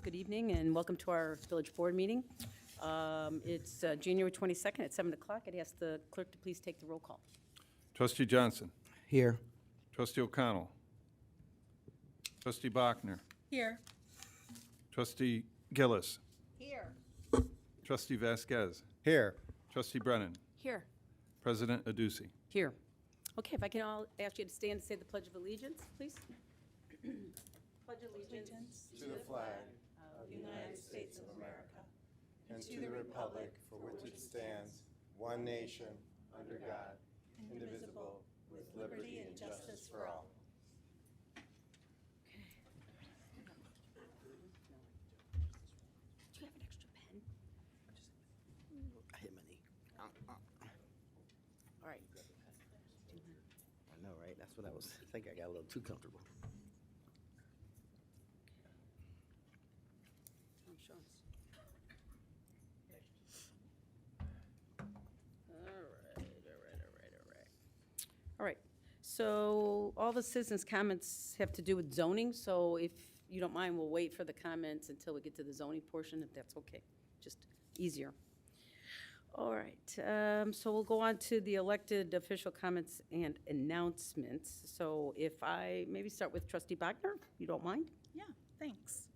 Good evening and welcome to our village board meeting. It's January 22nd at 7 o'clock. I'd ask the clerk to please take the roll call. Trustee Johnson. Here. Trustee O'Connell. Trustee Bachner. Here. Trustee Gillis. Here. Trustee Vasquez. Here. Trustee Brennan. Here. President Aducey. Here. Okay, if I can all ask you to stand and say the Pledge of Allegiance, please. Pledge allegiance To the flag of the United States of America and to the republic for which it stands, one nation, under God, indivisible, with liberty and justice for all. Do you have an extra pen? I hit my knee. All right. I know, right? That's what I was. I think I got a little too comfortable. I'm sure. All right. So all the citizens' comments have to do with zoning, so if you don't mind, we'll wait for the comments until we get to the zoning portion, if that's okay. Just easier. All right, so we'll go on to the elected official comments and announcements. So if I maybe start with Trustee Bachner, if you don't mind? Yeah, thanks.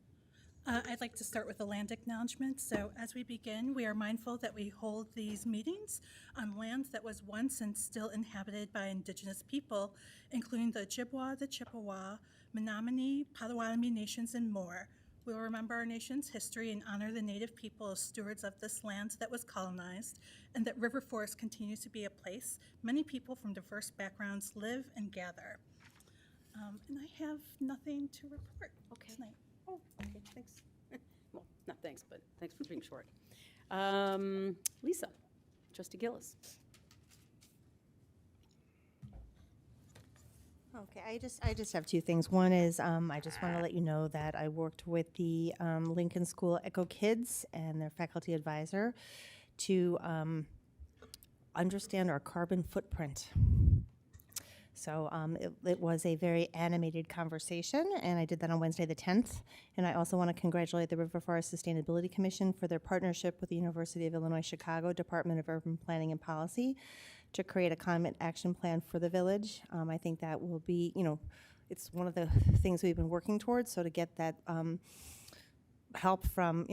I'd like to start with a land acknowledgement. So as we begin, we are mindful that we hold these meetings on lands that was once and still inhabited by Indigenous people, including the Ojibwa, the Chippewa, Menominee, Potawatomi nations, and more. We will remember our nation's history and honor the Native people as stewards of this land that was colonized, and that River Forest continues to be a place many people from diverse backgrounds live and gather. And I have nothing to report tonight. Oh, okay, thanks. Well, not thanks, but thanks for being short. Lisa, Trustee Gillis. Okay, I just have two things. One is I just want to let you know that I worked with the Lincoln School Echo Kids and their faculty advisor to understand our carbon footprint. So it was a very animated conversation, and I did that on Wednesday the 10th. And I also want to congratulate the River Forest Sustainability Commission for their partnership with the University of Illinois Chicago Department of Urban Planning and Policy to create a climate action plan for the village. I think that will be, it's one of the things we've been working towards. So to get that help from,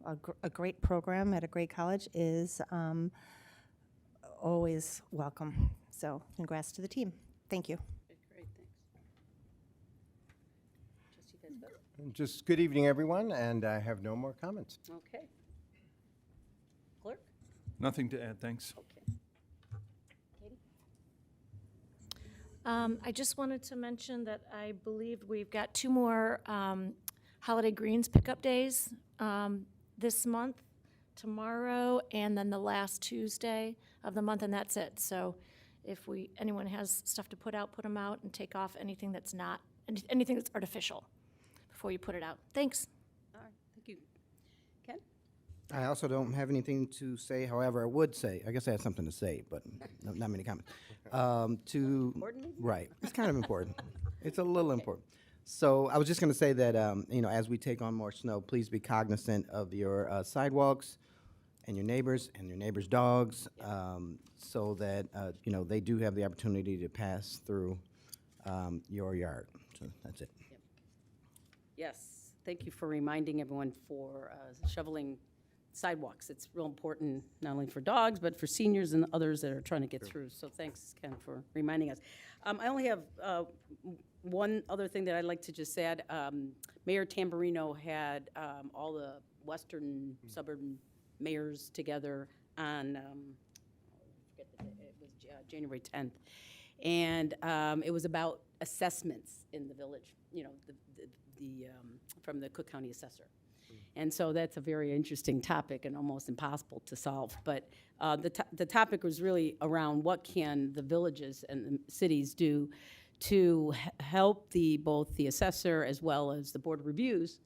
a great program at a great college is always welcome. So congrats to the team. Thank you. Great, thanks. Trustee Vasquez. Just good evening, everyone, and I have no more comments. Okay. Clerk? Nothing to add, thanks. Okay. Katie? I just wanted to mention that I believe we've got 2 more holiday greens pickup days this month, tomorrow, and then the last Tuesday of the month, and that's it. So if anyone has stuff to put out, put them out and take off anything that's not, anything that's artificial before you put it out. Thanks. All right, thank you. Ken? I also don't have anything to say. However, I would say, I guess I had something to say, but not many comments. Important maybe? Right. It's kind of important. It's a little important. So I was just going to say that, as we take on more snow, please be cognizant of your sidewalks and your neighbors' dogs, so that, they do have the opportunity to pass through your yard. So that's it. Yep. Yes, thank you for reminding everyone for shoveling sidewalks. It's real important, not only for dogs, but for seniors and others that are trying to get through. So thanks, Ken, for reminding us. I only have one other thing that I'd like to just add. Mayor Tamburino had all the western suburban mayors together on, I forget the day, it was January 10th. And it was about assessments in the village, from the Cook County assessor. And so that's a very interesting topic and almost impossible to solve. But the topic was really around what can the villages and the cities do to help both the assessor as well as the board of reviews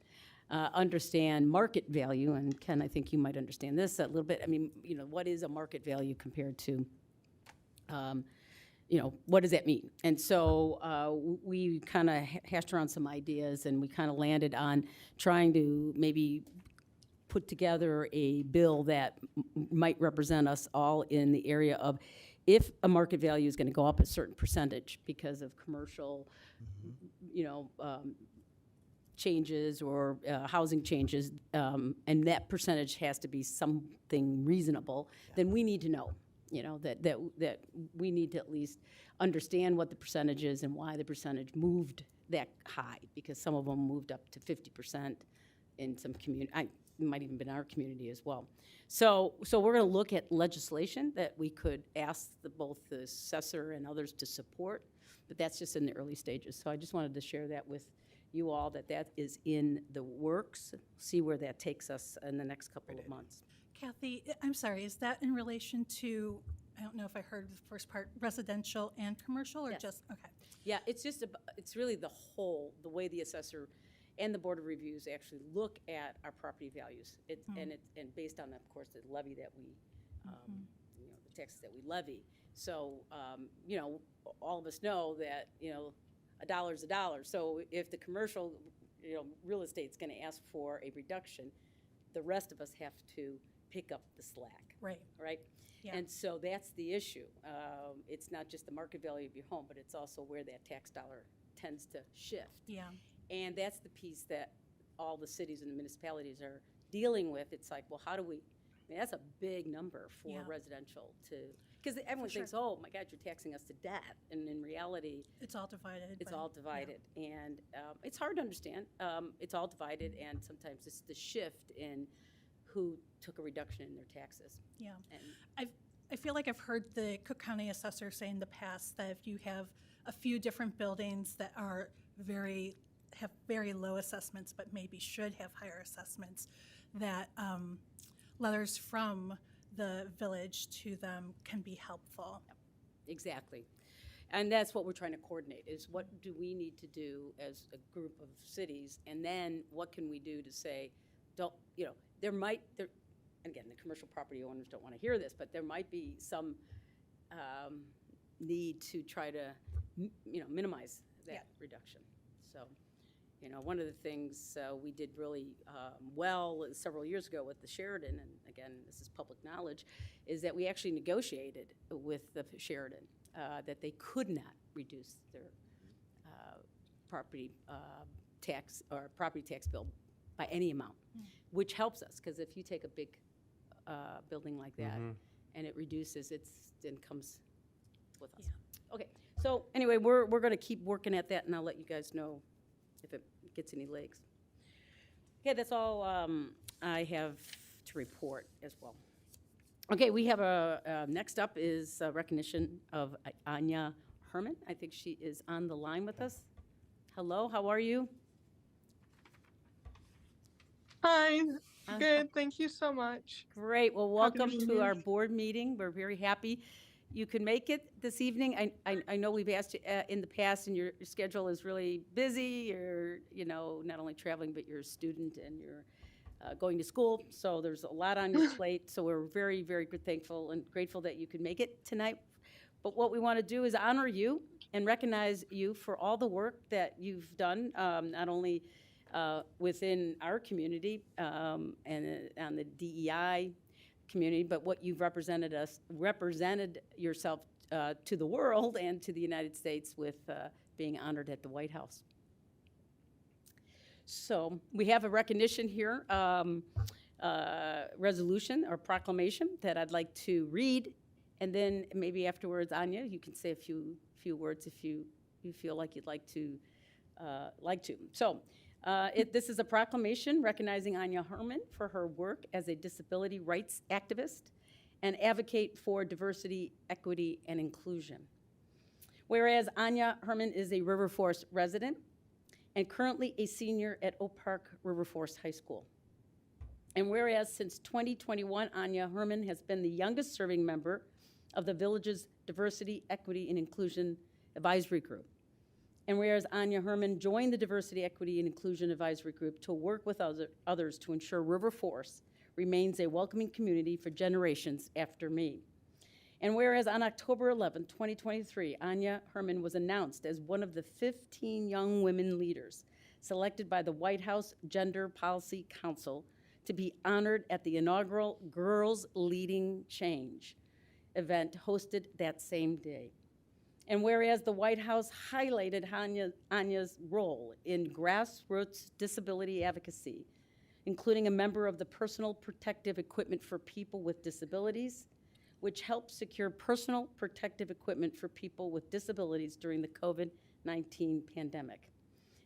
understand market value. And Ken, I think you might understand this a little bit. I mean, what is a market value compared to what does that mean? And so we kind of hashed around some ideas, and we kind of landed on trying to maybe put together a bill that might represent us all in the area of if a market value is going to go up a certain percentage because of commercial, changes or housing changes, and that percentage has to be something reasonable, then we need to know, that we need to at least understand what the percentage is and why the percentage moved that high, because some of them moved up to 50% in some community. It might even been our community as well. So we're going to look at legislation that we could ask both the assessor and others to support, but that's just in the early stages. So I just wanted to share that with you all, that is in the works. See where that takes us in the next couple of months. Kathy, I'm sorry, is that in relation to, I don't know if I heard the first part, residential and commercial, or Yes. just, okay. Yeah, it's really the way the assessor and the Board of Reviews actually look at our property values. And based on, of course, the levy that we, the taxes that we levy. So, all of us know that, a dollar's a dollar. So if the commercial, real estate's going to ask for a reduction, the rest of us have to pick up the slack. Right. Right? Yeah. And so that's the issue. It's not just the market value of your home, but it's also where that tax dollar tends to shift. Yeah. And that's the piece that all the cities and the municipalities are dealing with. It's like, well, how do we, that's a big number for Yeah. residential to, because everyone sure. thinks, oh my God, you're taxing us to death. And in reality, It's all divided. it's by- all divided. And it's hard to understand. It's all divided, and sometimes it's the shift in who took a reduction in their taxes. Yeah. And I feel like I've heard the Cook County assessor say in the past that if you have a few different buildings that are have very low assessments, but maybe should have higher assessments, that letters from the village to them can be helpful. Exactly. And that's what we're trying to coordinate, is what do we need to do as a group of cities, and then what can we do to say, and again, the commercial property owners don't want to hear this, but there might be some need to try to, minimize that reduction. So, one of the things we did really well several years ago with the Sheridan, and again, this is public knowledge, is that we actually negotiated with the Sheridan that they could not reduce their property tax or property tax bill by any amount, which helps us, because if you take a big building like that and it reduces, it then comes with us. Okay, so anyway, we're going to keep working at that, and I'll let you guys know if it gets any legs. Okay, that's all I have to report as well. Okay, we have next up is a recognition of Anya Herman. I think she is on the line with us. Hello, how are you? Hi, good. Thank you so much. Great. Well, Happy welcome being to here. our board meeting. We're very happy you can make it this evening. I know we've asked you in the past, and your schedule is really busy. You're, not only traveling, but you're a student and you're going to school. So there's a lot on your plate. So we're very, very thankful and grateful that you could make it tonight. But what we want to do is honor you and recognize you for all the work that you've done, not only within our community and on the DEI community, but what you've represented yourself to the world and to the United States with being honored at the White House. So we have a recognition here, resolution or proclamation that I'd like to read, and then maybe afterwards, Anya, you can say a few words if you feel like you'd like to. So. This is a proclamation recognizing Anya Herman for her work as a disability rights activist and advocate for diversity, equity, and inclusion. Whereas Anya Herman is a River Forest resident and currently a senior at Oak Park River Forest High School. And whereas since 2021, Anya Herman has been the youngest serving member of the village's Diversity, Equity, and Inclusion Advisory Group. And whereas Anya Herman joined the Diversity, Equity, and Inclusion Advisory Group to work with others to ensure River Forest remains a welcoming community for generations after me. And whereas on October 11, 2023, Anya Herman was announced as one of the 15 young women leaders selected by the White House Gender Policy Council to be honored at the inaugural Girls Leading Change event hosted that same day. And whereas the White House highlighted Anya's role in grassroots disability advocacy, including a member of the Personal Protective Equipment for People with Disabilities, which helped secure personal protective equipment for people with disabilities during the COVID-19 pandemic.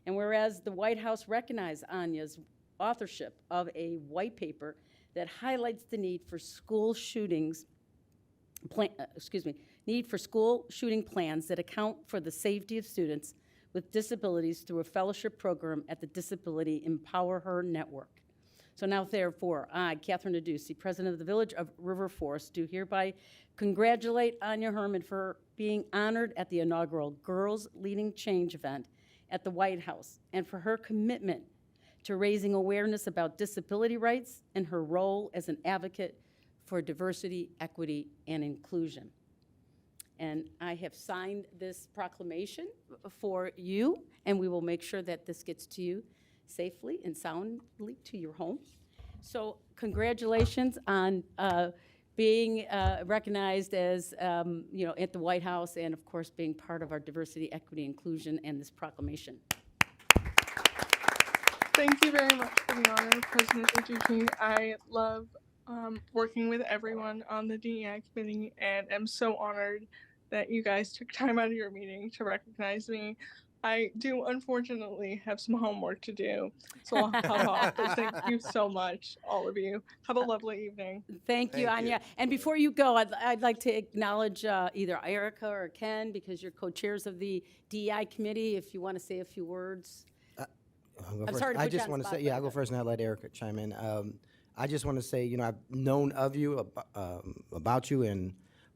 And whereas the White House recognized Anya's authorship of a white paper that highlights the need for school shooting plans that account for the safety of students with disabilities through a fellowship program at the Disability Empower Her Network. So now, therefore, I, Catherine Aducey, President of the Village of River Forest, do hereby congratulate Anya Herman for being honored at the inaugural Girls Leading Change event at the White House and for her commitment to raising awareness about disability rights and her role as an advocate for diversity, equity, and inclusion. And I have signed this proclamation for you, and we will make sure that this gets to you safely and soundly to your home. So congratulations on being recognized as, at the White House, and of course being part of our diversity, equity, inclusion, and this proclamation. Thank you very much for the honor, President Aducey. I love working with everyone on the DEI committee, and am so honored that you guys took time out of your meeting to recognize me. I do unfortunately have some homework to do, so I'll hop off. But thank you so much, all of you. Have a lovely evening. Thank you, Thank you. Anya. And before you go, I'd like to acknowledge either Erica or Ken, because you're co-chairs of the DEI committee, if you want to say a few words. I'll go I'm first. sorry to I put you just on want the to say, spot, yeah, but- I'll go first, and I'll let Erica chime in. I just want to say, I've known of you, about you, and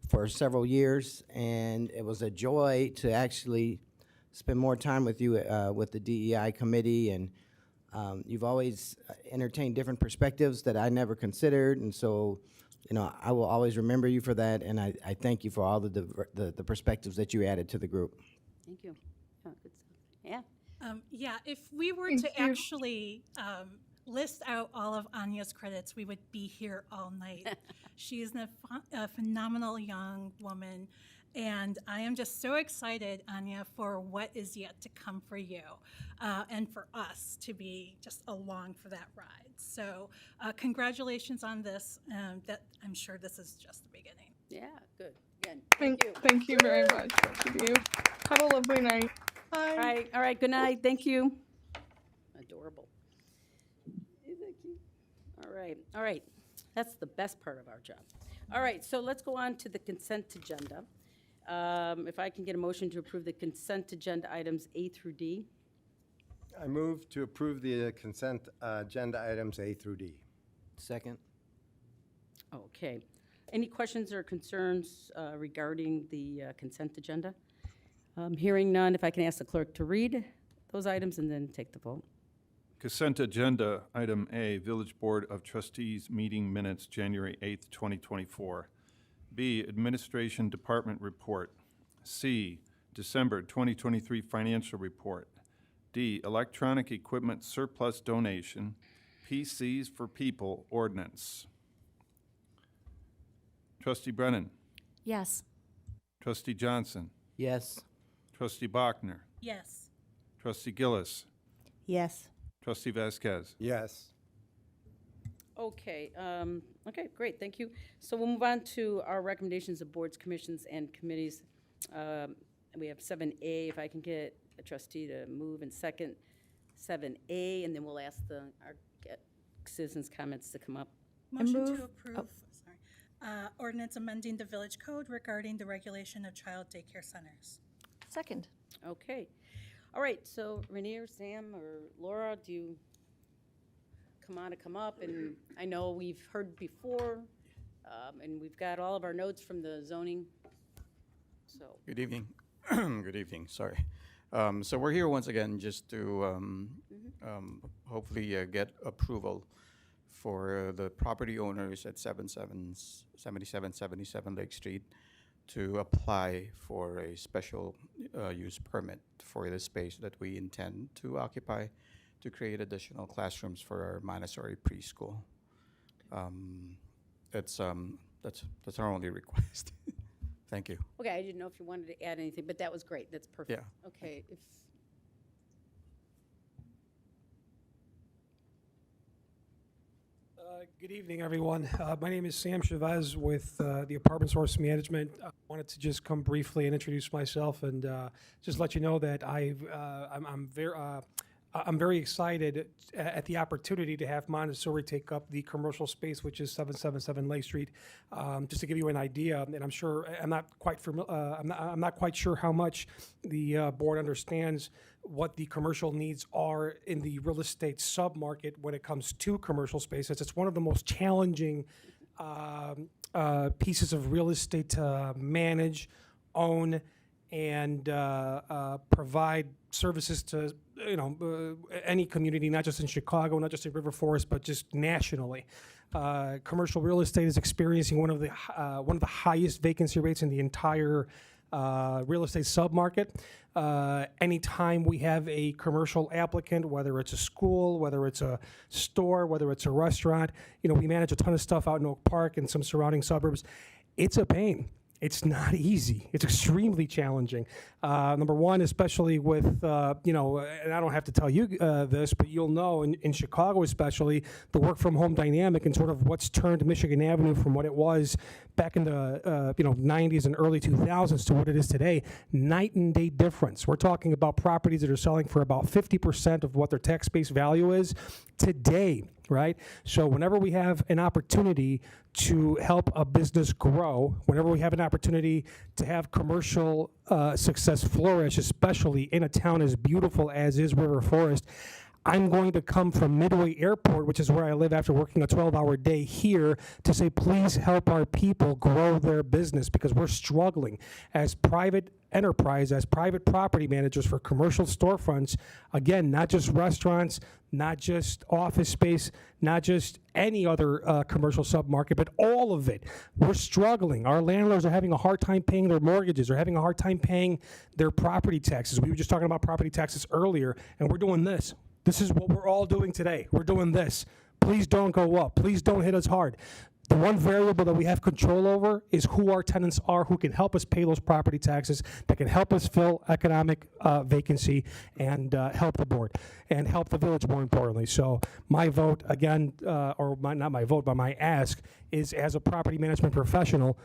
for several years, and it was a joy to actually spend more time with you with the DEI committee, and you've always entertained different perspectives that I never considered, and so, I will always remember you for that, and I thank you for all the perspectives that you added to the group. Thank you. Yeah, good stuff. Yeah. Yeah, if we were Thank to you. actually list out all of Anya's credits, we would be here all night. She is a phenomenal young woman, and I am just so excited, Anya, for what is yet to come for you, and for us to be just along for that ride. So congratulations on this. That I'm sure this is just the beginning. Yeah, good. Again, thank you. Thank you very much, both of you. Have a lovely night. Bye. All right, good night, thank you. Adorable. Isn't that cute? All right, that's the best part of our job. All right, so let's go on to the consent agenda. If I can get a motion to approve the consent agenda items A through D. I move to approve the consent agenda items A through D. Second. Okay. Any questions or concerns regarding the consent agenda? Hearing none, if I can ask the clerk to read those items and then take the vote. Consent agenda, item A, Village Board of Trustees meeting minutes, January 8th, 2024. B, Administration Department report. C, December 2023 financial report. D, Electronic equipment surplus donation, PCs for People ordinance. Trustee Brennan, Yes. Trustee Johnson, Yes. Trustee Bachner, Yes. Trustee Gillis, Yes. Trustee Vasquez. Yes. Okay, okay, great, thank you. So we'll move on to our recommendations of boards, commissions, and committees. We have 7A, if I can get a trustee to move, and second 7A, and then we'll ask our citizens' comments to come up. Motion move- to approve, ordinance amending the village code regarding the regulation of child daycare centers. Second. Okay, all right, so Rainier, Sam, or Laura, do you come up? And I know we've heard before, and we've got all of our notes from the zoning, so. Good evening. Good evening, sorry. So we're here once again just to hopefully get approval for the property owners at 7777 Lake Street to apply for a special use permit for the space that we intend to occupy to create additional classrooms for our Montessori preschool. That's our only request. Thank you. Okay, I didn't know if you wanted to add anything, but that was great. That's perfect. Yeah. Okay, if, Good evening, everyone. My name is Sam Chavez with the Apartment Source Management. I wanted to just come briefly and introduce myself and just let you know that I'm very excited at the opportunity to have Montessori take up the commercial space, which is 777 Lake Street. Just to give you an idea, and I'm sure I'm not quite sure how much the board understands what the commercial needs are in the real estate submarket when it comes to commercial spaces. It's one of the most challenging pieces of real estate to manage, own, and provide services to any community, not just in Chicago, not just in River Forest, but just nationally. Commercial real estate is experiencing one of the highest vacancy rates in the entire real estate submarket. Anytime we have a commercial applicant, whether it's a school, whether it's a store, whether it's a restaurant, we manage a ton of stuff out in Oak Park and some surrounding suburbs. It's a pain. It's not easy. It's extremely challenging. Number one, especially with, and I don't have to tell you this, but you'll know in Chicago especially, the work from home dynamic and sort of what's turned Michigan Avenue from what it was back in the 90s and early 2000s to what it is today, night and day difference. We're talking about properties that are selling for about 50% of what their tax base value is today, right? So whenever we have an opportunity to help a business grow, whenever we have an opportunity to have commercial success flourish, especially in a town as beautiful as is River Forest, I'm going to come from Midway Airport, which is where I live after working a 12-hour day here, to say, please help our people grow their business because we're struggling as private enterprise, as private property managers for commercial storefronts. Again, not just restaurants, not just office space, not just any other commercial submarket, but all of it. We're struggling. Our landlords are having a hard time paying their mortgages. They're having a hard time paying their property taxes. We were just talking about property taxes earlier, and we're doing this. This is what we're all doing today. We're doing this. Please don't go up. Please don't hit us hard. The one variable that we have control over is who our tenants are, who can help us pay those property taxes, that can help us fill economic vacancy and help the board and help the village more importantly. So my vote, again, not my vote, but my ask is, as a property management professional,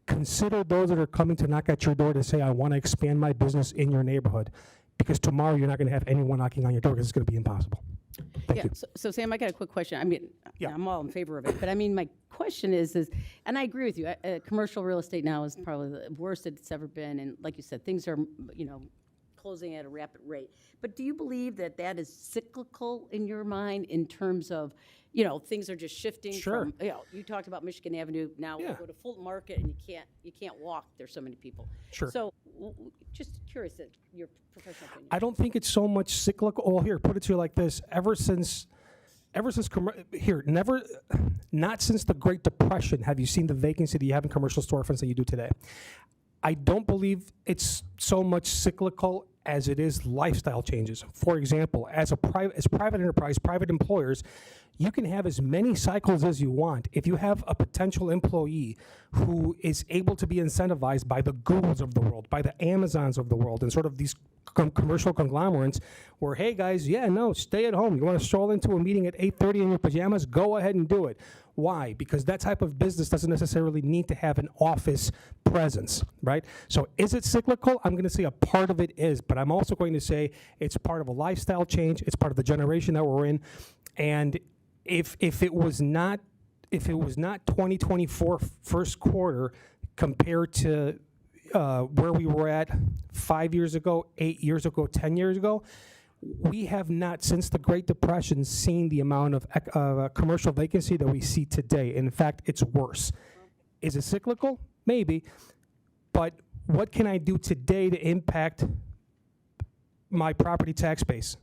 consider those that are coming to knock at your door to say, I want to expand my business in your neighborhood. Because tomorrow you're not going to have anyone knocking on your door because it's going to be impossible. Thank you. So Sam, I got a quick question. I mean, Yeah. I'm all in favor of it, but I mean, my question is, and I agree with you, commercial real estate now is probably the worst it's ever been, and like you said, things are, closing at a rapid rate. But do you believe that that is cyclical in your mind in terms of, things are just shifting? Sure. From, you talked about Michigan Avenue. Now Yeah. we go to Fulton Market and you can't walk. There's so many people. Sure. So just curious that your professional opinion. I don't think it's so much cyclical. Oh, here, put it to you like this. Not since the Great Depression have you seen the vacancy that you have in commercial storefronts that you do today. I don't believe it's so much cyclical as it is lifestyle changes. For example, as private enterprise, private employers, you can have as many cycles as you want. If you have a potential employee who is able to be incentivized by the Googles of the world, by the Amazons of the world, and sort of these commercial conglomerates where, hey guys, stay at home. You want to stroll into a meeting at 8:30 in your pajamas? Go ahead and do it. Why? Because that type of business doesn't necessarily need to have an office presence, right? So is it cyclical? I'm going to say a part of it is, but I'm also going to say it's part of a lifestyle change. It's part of the generation that we're in. And if it was not 2024 first quarter compared to where we were at 5 years ago, 8 years ago, 10 years ago, we have not, since the Great Depression, seen the amount of commercial vacancy that we see today. In fact, it's worse. Is it cyclical? Maybe. But what can I do today to impact my property tax base?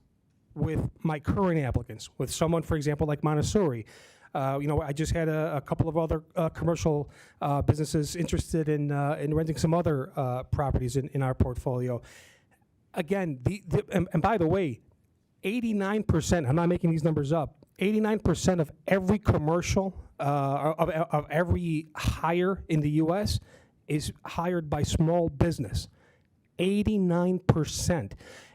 with my current applicants, with someone, for example, like Montessori. I just had a couple of other commercial businesses interested in renting some other properties in our portfolio. Again, and by the way, 89%, I'm not making these numbers up, 89% of every commercial, of every hire in the U.S. is hired by small business. 89%.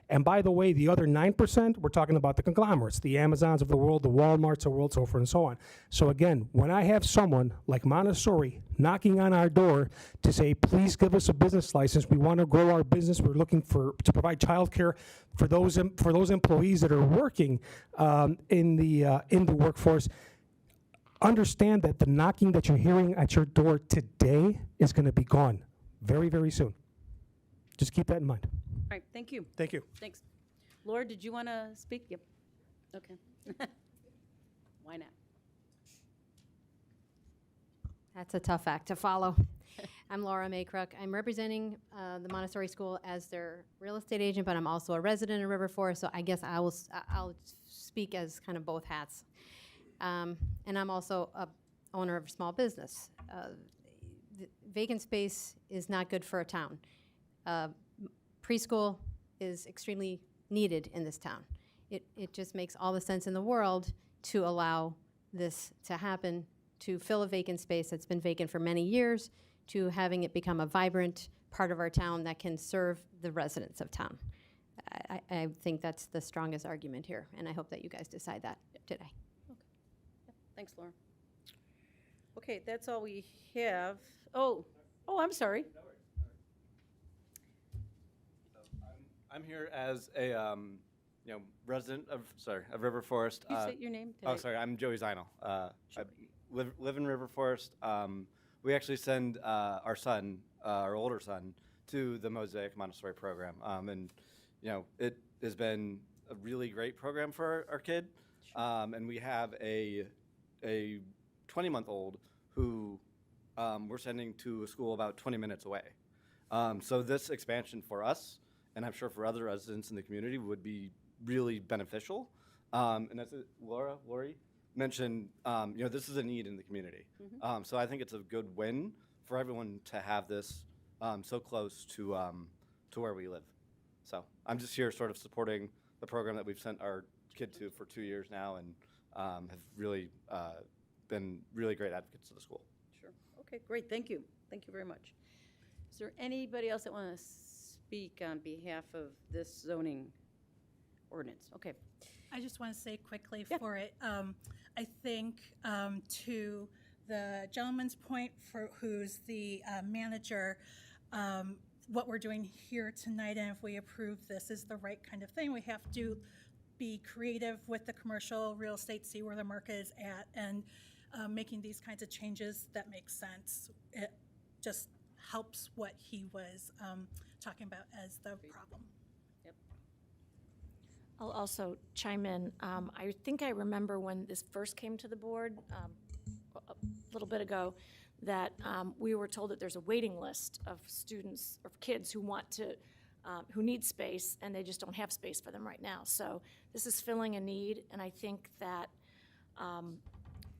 And by the way, the other 9%, we're talking about the conglomerates, the Amazons of the world, the Walmarts of the world, so forth and so on. So again, when I have someone like Montessori knocking on our door to say, please give us a business license, we want to grow our business, we're looking to provide childcare for those employees that are working in the workforce, understand that the knocking that you're hearing at your door today is going to be gone very, very soon. Just keep that in mind. All right, thank you. Thank you. Thanks. Laura, did you want to speak? Yep. Okay. Why not? That's a tough act to follow. I'm Laura Maykrook. I'm representing the Montessori School as their real estate agent, but I'm also a resident of River Forest, so I guess I'll speak as kind of both hats. And I'm also a owner of a small business. The vacant space is not good for a town. Preschool is extremely needed in this town. It just makes all the sense in the world to allow this to happen, to fill a vacant space that's been vacant for many years, to having it become a vibrant part of our town that can serve the residents of town. I think that's the strongest argument here, and I hope that you guys decide that today. Thanks, Laura. Okay, that's all we have. Oh, I'm sorry. I'm here as a resident of River Forest. Can you say your name? Oh, sorry, I'm Joey Zinel. I live in River Forest. We actually send our son, our older son, to the Mosaic Montessori program, and it has been a really great program for our kid. And we have a 20-month-old who we're sending to a school about 20 minutes away. So this expansion for us, and I'm sure for other residents in the community, would be really beneficial. And as Lori mentioned, this is a need in the community. Mm-hmm. So I think it's a good win for everyone to have this so close to where we live. So I'm just here sort of supporting the program that we've sent our kid to for 2 years now, and have really been really great advocates of the school. Sure. Okay, great. Thank you. Thank you very much. Is there anybody else that want to speak on behalf of this zoning ordinance? Okay. I just want to say quickly Yeah. for it, I think to the gentleman's point, for who's the manager, what we're doing here tonight, and if we approve this, is the right kind of thing. We have to be creative with the commercial real estate, see where the market is at, and making these kinds of changes that make sense. It just helps what he was talking about as the problem. I'll also chime in. I think I remember when this first came to the board a little bit ago that we were told that there's a waiting list of students or kids who want to, who need space, and they just don't have space for them right now. So this is filling a need, and I think that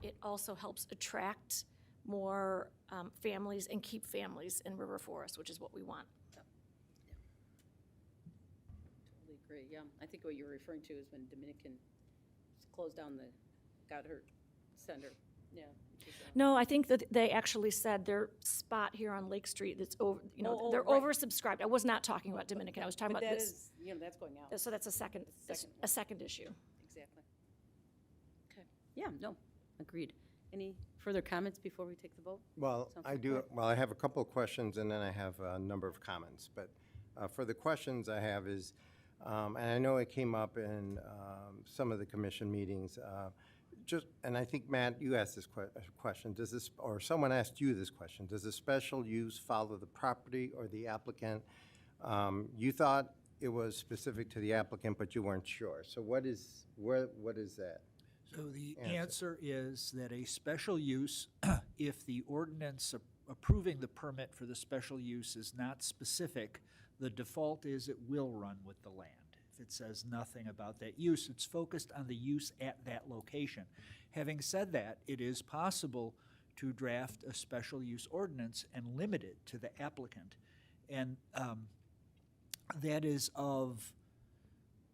it also helps attract more families and keep families in River Forest, which is what we want. Totally agree. Yeah, I think what you're referring to is when Dominican closed down got her center. Yeah. No, I think that they actually said their spot here on Lake Street that's over, they're right. oversubscribed. I was not talking about Dominican. I was talking But about that this. is, that's going out. So that's a second issue. Exactly. Okay. Yeah, no, agreed. Any further comments before we take the vote? Well, Sounds I like do. that. Well, I have a couple of questions, and then I have a number of comments. But for the questions I have is, and I know it came up in some of the commission meetings. And I think, Matt, you asked this question. Does this, or someone asked you this question? Does the special use follow the property or the applicant? You thought it was specific to the applicant, but you weren't sure. So what is that? So the answer is that a special use, if the ordinance approving the permit for the special use is not specific, the default is it will run with the land. It says nothing about that use. It's focused on the use at that location. Having said that, it is possible to draft a special use ordinance and limit it to the applicant. And that is of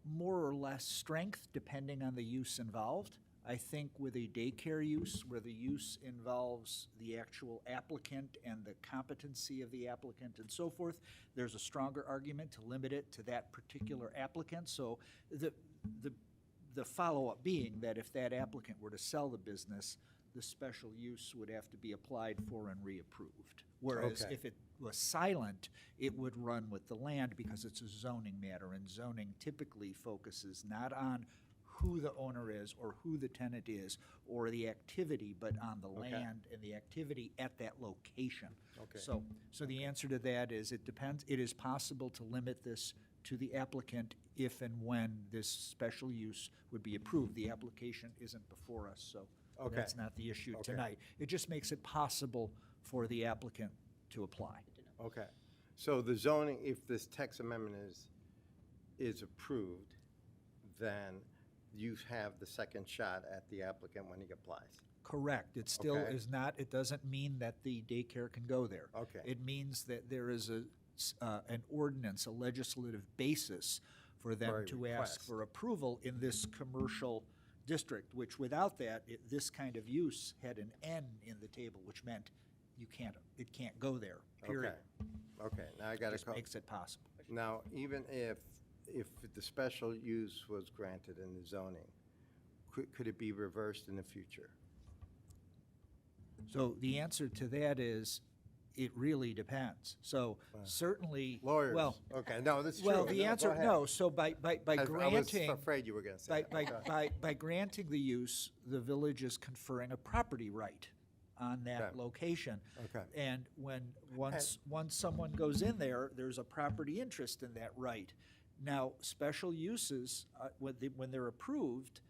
more or less strength depending on the use involved. I think with a daycare use, where the use involves the actual applicant and the competency of the applicant and so forth, there's a stronger argument to limit it to that particular applicant. So the follow-up being that if that applicant were to sell the business, the special use would have to be applied for and reapproved. Whereas Okay. if it was silent, it would run with the land because it's a zoning matter, and zoning typically focuses not on who the owner is or who the tenant is or the activity, but on the land and the activity at that location. Okay. So the answer to that is it depends. It is possible to limit this to the applicant if and when this special use would be approved. The application isn't before us, so Okay. that's not the issue Okay. tonight. It just makes it possible for the applicant to apply. Okay. So the zoning, if this text amendment is approved, then you have the second shot at the applicant when he applies. Correct. It still Okay. is not, it doesn't mean that the daycare can go there. Okay. It means that there is an ordinance, a legislative basis for For them a to ask request. for approval in this commercial district, which without that, this kind of use had an N in the table, which meant it can't go there, period. Okay, now I got Just to makes it possible. Now, even if the special use was granted in the zoning, could it be reversed in the future? So the answer to that is, it really depends. So certainly, Lawyers. well, Okay, no, that's true. well, the No, go answer, ahead. no, so by granting. I was afraid you were going to say that. By granting the use, the village is conferring a property right on that Okay. location. Okay. And once someone goes in there, there's a property interest in that right. Now, special uses, when they're approved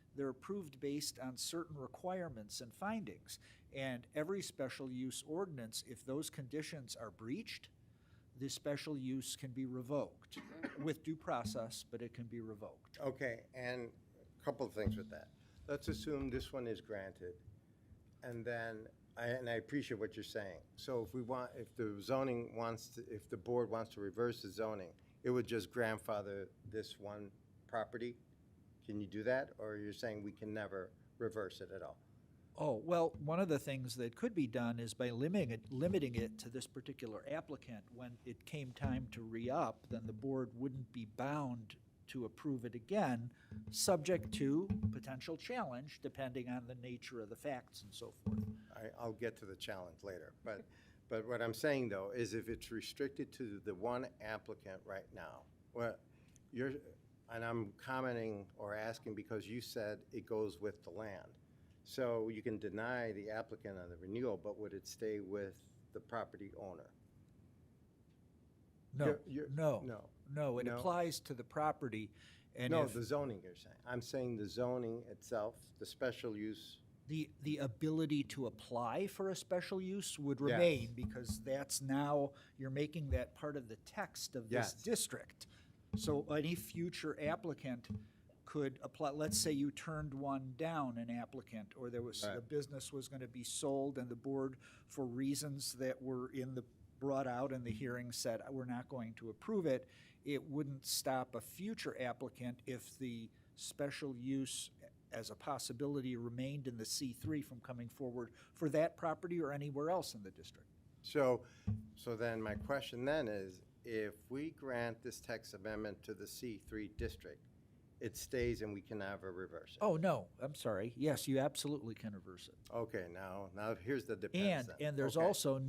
based on certain requirements and findings. And every special use ordinance, if those conditions are breached, the special use can be revoked with due process, but it can be revoked. Okay, and a couple of things with that. Let's assume this one is granted, and then, and I appreciate what you're saying. So if the board wants to reverse the zoning, it would just grandfather this one property? Can you do that, or you're saying we can never reverse it at all? Oh, well, one of the things that could be done is by limiting it to this particular applicant. When it came time to re-up, then the board wouldn't be bound to approve it again, subject to potential challenge, depending on the nature of the facts and so forth. I'll get to the challenge later, but what I'm saying, though, is if it's restricted to the one applicant right now, and I'm commenting or asking because you said it goes with the land. So you can deny the applicant on the renewal, but would it stay with the property owner? No, No. no, it No? applies to the property, and No, if the zoning you're saying. I'm saying the zoning itself, the special use. the ability to apply for a special use would Yes. remain, because that's now, you're making that part of the text of this Yes. district. So any future applicant could apply. Let's say you turned one down, an applicant, or the Right. business was going to be sold, and the board, for reasons that were brought out in the hearing, said, we're not going to approve it. It wouldn't stop a future applicant if the special use as a possibility remained in the C3 from coming forward for that property or anywhere else in the district. So then my question then is, if we grant this text amendment to the C3 district, it stays and we can never reverse it? Oh, no, I'm sorry. Yes, you absolutely can reverse it. Okay, now here's the depends then. And there's Okay. also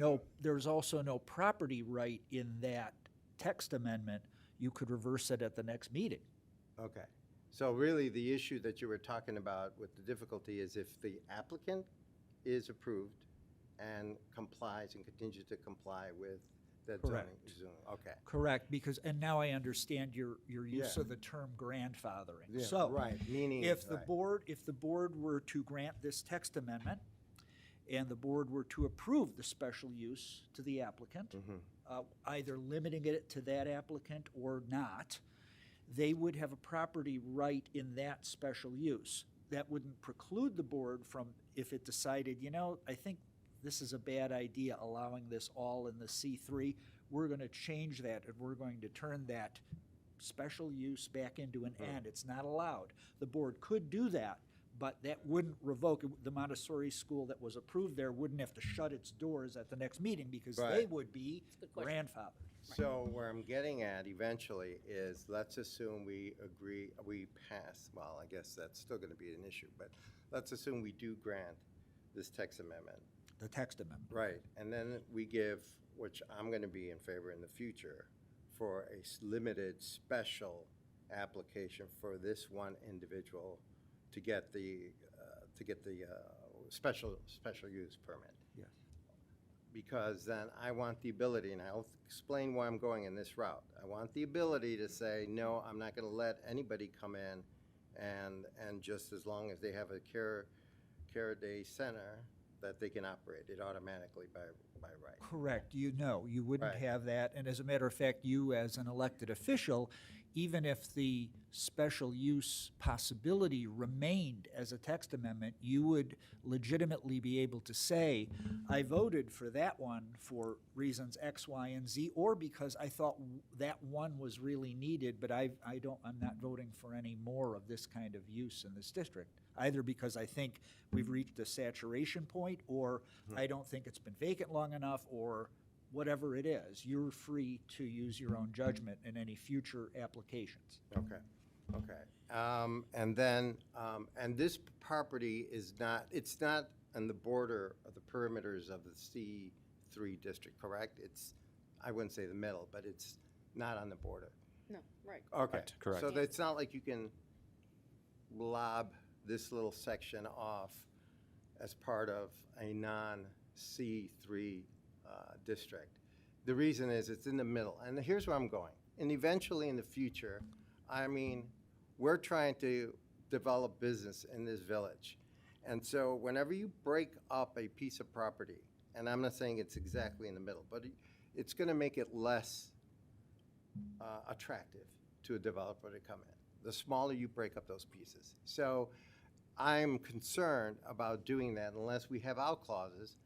no property right in that text amendment. You could reverse it at the next meeting. Okay. So really, the issue that you were talking about with the difficulty is if the applicant is approved and complies and continues to comply with that Correct. zoning. Okay. Correct, and now I understand your use Yeah. of the term grandfathering. Yeah, So, right, meaning. if the right. board were to grant this text amendment, and the board were to approve the special use to the applicant, Mhm. either limiting it to that applicant or not, they would have a property right in that special use. That wouldn't preclude the board from, if it decided, I think this is a bad idea, allowing this all in the C3, we're going to change that and we're going to turn that special use back into an N. It's not allowed. The board could do that, but that wouldn't revoke, the Montessori school that was approved there wouldn't have to shut its doors at the next meeting because they Right. would be grandfathered. So where I'm getting at eventually is, let's assume we agree, we pass, well, I guess that's still gonna be an issue, but let's assume we do grant this text amendment. The text amendment. Right, and then we give, which I'm gonna be in favor in the future, for a limited special application for this one individual to get the special use permit. Yes. Because then I want the ability, and I'll explain why I'm going in this route. I want the ability to say, no, I'm not gonna let anybody come in and just as long as they have a care day center, that they can operate it automatically by right. Correct. You wouldn't Right. have that. And as a matter of fact, you as an elected official, even if the special use possibility remained as a text amendment, you would legitimately be able to say, I voted for that one for reasons X, Y, and Z, or because I thought that one was really needed, but I'm not voting for any more of this kind of use in this district. Either because I think we've reached a saturation point, or I don't think it's been vacant long enough, or whatever it is. You're free to use your own judgment in any future applications. Okay. And then, and this property it's not on the border of the perimeters of the C3 district, correct? I wouldn't say the middle, but it's not on the border. No, right. Okay. Right, correct. So it's not like you can lob this little section off as part of a non-C3 district. The reason is it's in the middle. And here's where I'm going. And eventually in the future, we're trying to develop business in this village. And so whenever you break up a piece of property, and I'm not saying it's exactly in the middle, but it's going to make it less attractive to a developer to come in, the smaller you break up those pieces. So I'm concerned about doing that unless we have out clauses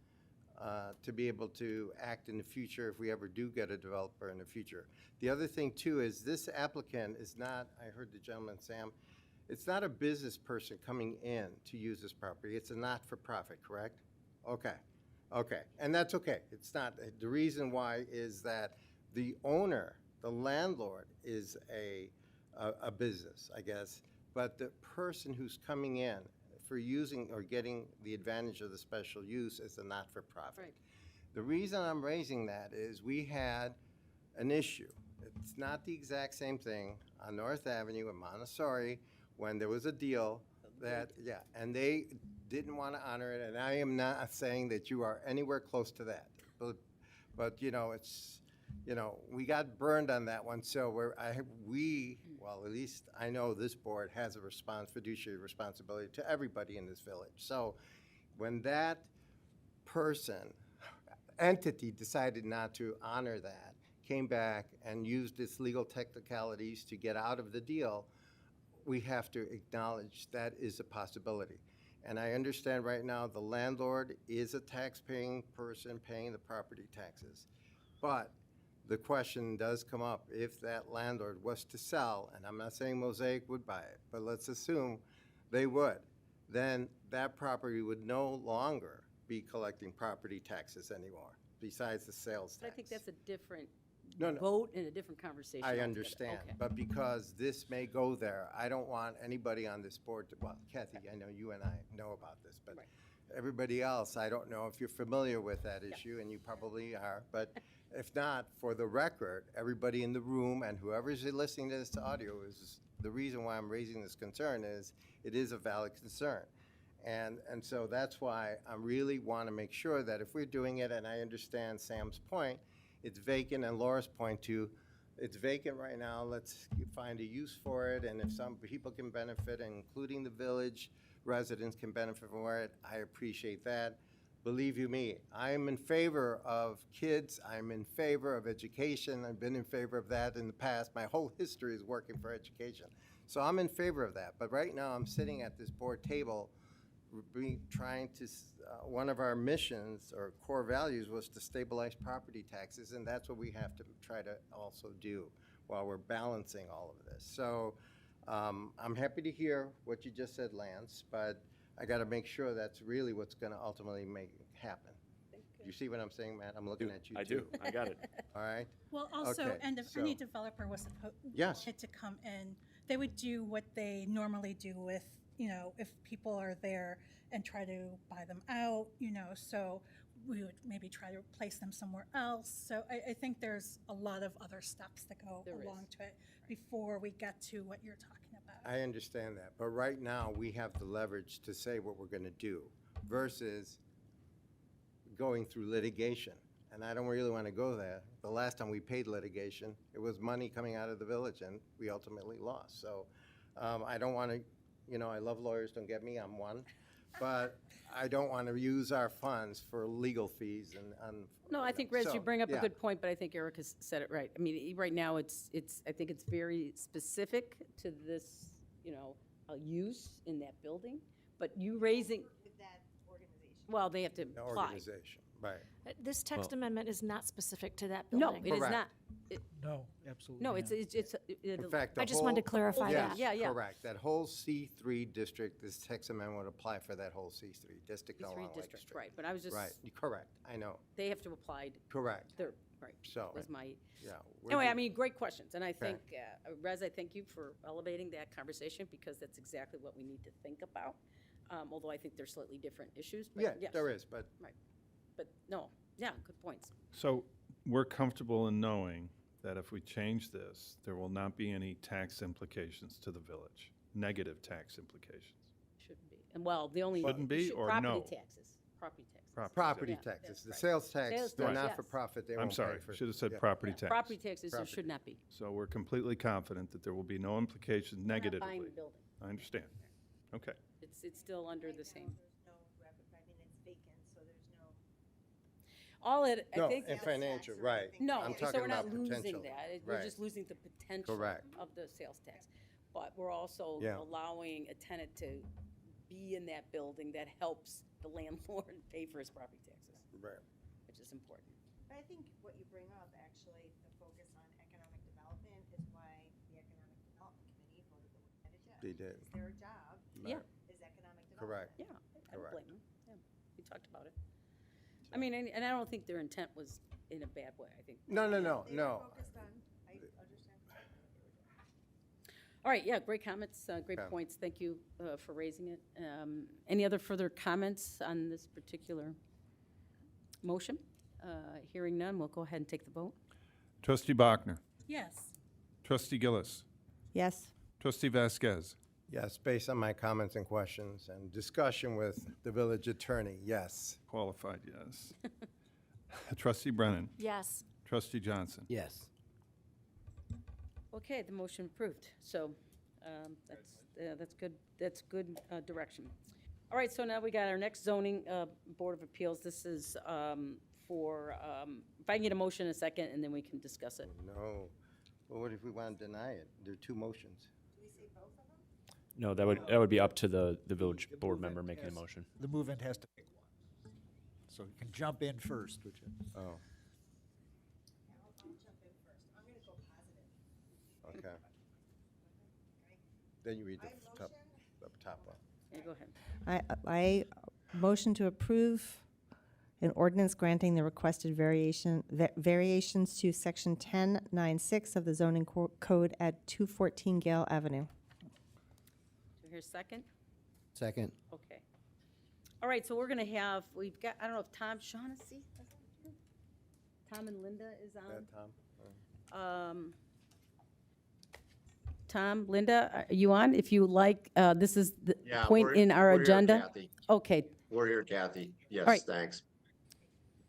to be able to act in the future if we ever do get a developer in the future. The other thing too is this applicant is not, I heard the gentleman, Sam, it's not a business person coming in to use this property. It's a not-for-profit, correct? Okay. And that's okay. It's not, the reason why is that the owner, the landlord is a business, I guess, but the person who's coming in for using or getting the advantage of the special use is a not-for-profit. Right. The reason I'm raising that is we had an issue. It's not the exact same thing on North Avenue in Montessori when there was a deal that, and they didn't want to honor it, and I am not saying that you are anywhere close to that. But we got burned on that one, so well, at least I know this board has a fiduciary responsibility to everybody in this village. So when that entity decided not to honor that, came back and used its legal technicalities to get out of the deal, we have to acknowledge that is a possibility. And I understand right now the landlord is a tax-paying person paying the property taxes. But the question does come up, if that landlord was to sell, and I'm not saying Mosaic would buy it, but let's assume they would, then that property would no longer be collecting property taxes anymore, besides the sales tax. But I think that's a different No. vote and a different conversation I altogether. understand, Okay. but because this may go there, I don't want anybody on this board to, well, Kathy, I know you and I know about this, but Right. everybody else, I don't know if you're familiar with that issue, and you probably are, but if not, for the record, everybody in the room and whoever's listening to this audio is, the reason why I'm raising this concern is, it is a valid concern. And so that's why I really want to make sure that if we're doing it, and I understand Sam's point, it's vacant, and Laura's point too, it's vacant right now, let's find a use for it, and if some people can benefit, including the village residents can benefit from it, I appreciate that. believe you me, I'm in favor of kids. I'm in favor of education. I've been in favor of that in the past. My whole history is working for education. So I'm in favor of that. But right now, I'm sitting at this board table trying to, one of our missions or core values was to stabilize property taxes, and that's what we have to try to also do while we're balancing all of this. So I'm happy to hear what you just said, Lance, but I got to make sure that's really what's going to ultimately make it happen. You see what I'm saying, Matt? I'm looking at you too. I do. I got it. All right? Well, also, Okay, and if any so- developer was Yes. to come in, they would do what they normally do with, if people are there and try to buy them out, so we would maybe try to place them somewhere else. So I think there's a lot of other steps that go There along is. to it before we get to what you're talking about. I understand that, but right now, we have the leverage to say what we're going to do versus going through litigation. And I don't really want to go there. The last time we paid litigation, it was money coming out of the village, and we ultimately lost. So I don't want to, I love lawyers, don't get me, I'm one. But I don't want to use our funds for legal fees and. No, I think, Rez, So, you bring up a yeah. good point, but I think Eric has said it right. I mean, right now, I think it's very specific to this, a use in that building, but you raising. With that organization. Well, they have to The apply. organization, right. This text amendment is not specific to that No, building. it is Correct. not. No, absolutely No, not. In fact, the I just wanted to whole- clarify Yes, that. Yeah, yeah. correct. That whole C3 district, this text amendment would apply for that whole C3 district Three along Lake district, Street. right, but I was just. Right, correct, I know, They have to apply, correct, right, so, was my. yeah. we're Anyway, ju- I mean, great questions, and I Okay. think, Rez, I thank you for elevating that conversation, because that's exactly what we need to think about, although I think they're slightly different issues, but Yeah, yes. there is, but But, no, yeah, good points. So we're comfortable in knowing that if we change this, there will not be any tax implications to the village, negative tax implications. Shouldn't be. And well, the only. Shouldn't be or no? Property taxes, property taxes. property Yeah, taxes, the right. sales tax, Sales they're tax, not yes. for profit, they I'm won't pay sorry, for. should have said yeah. property Yeah, tax. Property taxes, there Property. should not be. So we're completely confident that there will be no implications We're not negatively. buying the building. I understand. Okay. It's still under the same. it's vacant, so there's no. All it, I No, think. in financial, right. No, I'm so talking we're not about losing potential. that. We're Right. just losing the potential Correct. of the sales tax. But we're also Yeah. allowing a tenant to be in that building that helps the landlord pay for his property taxes, Right. which is important. But I think what you bring up, actually, the focus on economic development is why the Economic Development Committee voted the way that it did. They did. It's their job Yeah, is economic development. Correct. yeah, I don't Correct. blame them. Yeah, we talked about it. I mean, and I don't think their intent was in a bad way, I think. No. They were focused on, I understand what they were doing. All right, yeah, great comments, great Okay. points. Thank you for raising it. Any other further comments on this particular motion? Hearing none, we'll go ahead and take the vote. Trustee Bachner, Yes. Trustee Gillis, Yes. Trustee Vasquez, Yes, based on my comments and questions and discussion with the village attorney, yes. qualified, yes. Trustee Brennan, Yes. Trustee Johnson. Yes. Okay, the motion approved. So that's good, that's good direction. All right, so now we got our next zoning Board of Appeals. This is for, if I can get a motion in a second, and then we can discuss it. No. Well, what if we want to deny it? There are two motions. No, that would be up to the village board member making a motion. The move-in has to pick one. So you can jump in first, would you? Oh. Okay. Then you read the top one. Yeah, go ahead. I motion to approve an ordinance granting the requested variations to section 1096 of the zoning code at 214 Gale Avenue. Do you hear a second? Second. Okay. All right, so we're going to have, we've got, I don't know if Tom Shaughnessy, Tom and Linda is Is on. that Tom? Tom, Linda, are you on? If you like, this is the Yeah, point we're- in our we're here, agenda. Kathy. Okay, We're here, Kathy. Yes, right. thanks.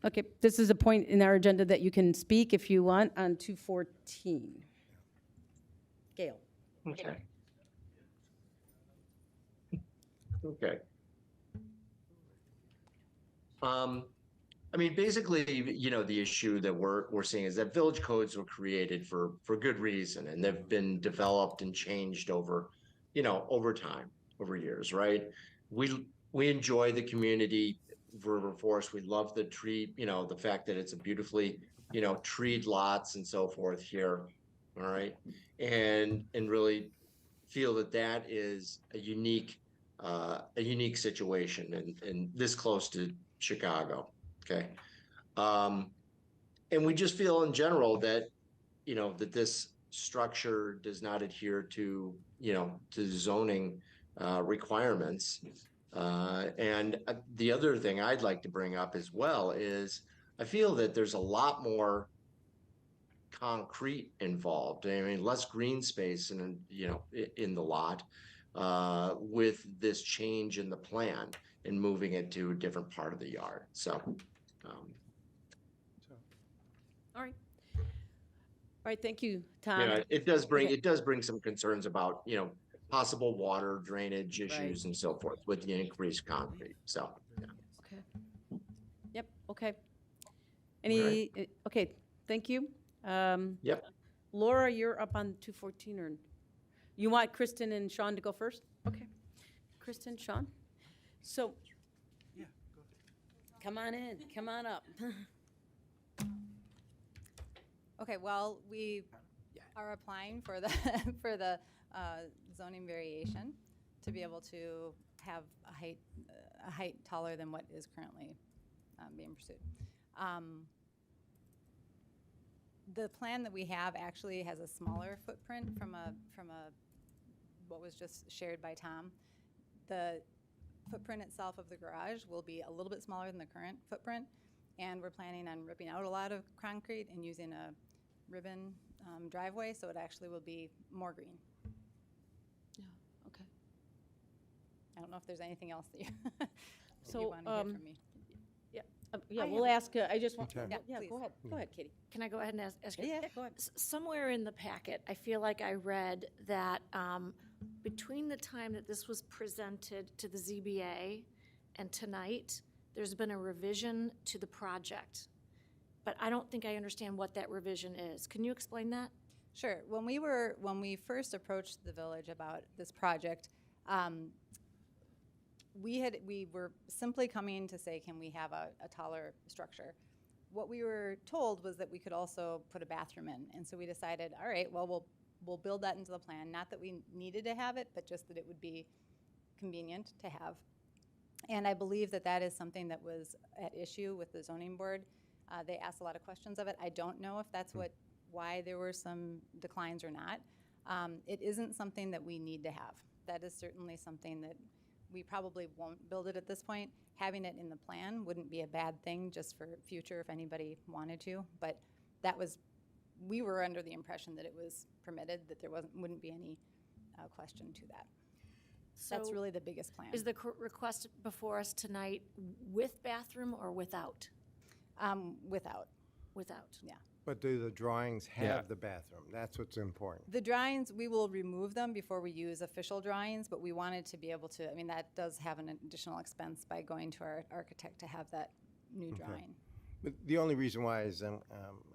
okay. This is a point in our agenda that you can speak if you want on 214. Gail. Okay. Okay. I mean, basically, you know, the issue that we're seeing is that village codes were created for good reason, and they've been developed and changed over, you know, over time, over years, right? We enjoy the community River Forest. We love the tree, you know, the fact that it's a beautifully, you know, treed lots and so forth here. All right. And really feel that that is a unique situation and this close to Chicago. Okay. Um, and we just feel in general that, you know, that this structure does not adhere to, you know, to zoning requirements. And the other thing I'd like to bring up as well is I feel that there's a lot more concrete involved. I mean, less green space and, you know, in the lot with this change in the plan and moving it to a different part of the yard. So, All right. All right, thank you, Tom. you know, it does Okay. bring some concerns about, you know, possible water drainage issues Right. and so forth with the increased concrete. So, yeah. Okay. Yep, okay. Any, okay, thank you. Yep. Laura, you're up on 214, or you want Kristen and Sean to go first? Okay. Kristen, Sean? So, Yeah, go come on in, come on up. Okay, well, we are applying for the, for the zoning variation to be able to have a height taller than what is currently being pursued. The plan that we have actually has a smaller footprint from what was just shared by Tom. The footprint itself of the garage will be a little bit smaller than the current footprint, and we're planning on ripping out a lot of concrete and using a ribbon driveway, so it actually will be more green. Yeah, okay. I don't know if there's anything else that you, So, you want to hear from me. Yeah, we'll ask, I just want, Okay. yeah, please. go ahead, Katie. Can I go ahead and ask you? Yeah, go ahead. Somewhere in the packet, I feel like I read that between the time that this was presented to the ZBA and tonight, there's been a revision to the project. But I don't think I understand what that revision is. Can you explain that? Sure. When we first approached the village about this project, we were simply coming to say, can we have a taller structure? What we were told was that we could also put a bathroom in, and so we decided, all right, well, we'll build that into the plan. Not that we needed to have it, but just that it would be convenient to have. And I believe that that is something that was at issue with the zoning board. They asked a lot of questions of it. I don't know if that's why there were some declines or not. It isn't something that we need to have. That is certainly something that we probably won't build it at this point. Having it in the plan wouldn't be a bad thing just for future if anybody wanted to. But we were under the impression that it was permitted, that there wouldn't be any question to that. That's So really the biggest plan. Is the request before us tonight with bathroom or without? Without. Without. Yeah. But do the drawings have Yeah. the bathroom? That's what's important. The drawings, we will remove them before we use official drawings, but we wanted to be able to, I mean, that does have an additional expense by going to our architect to have that new drawing. But the only reason why is,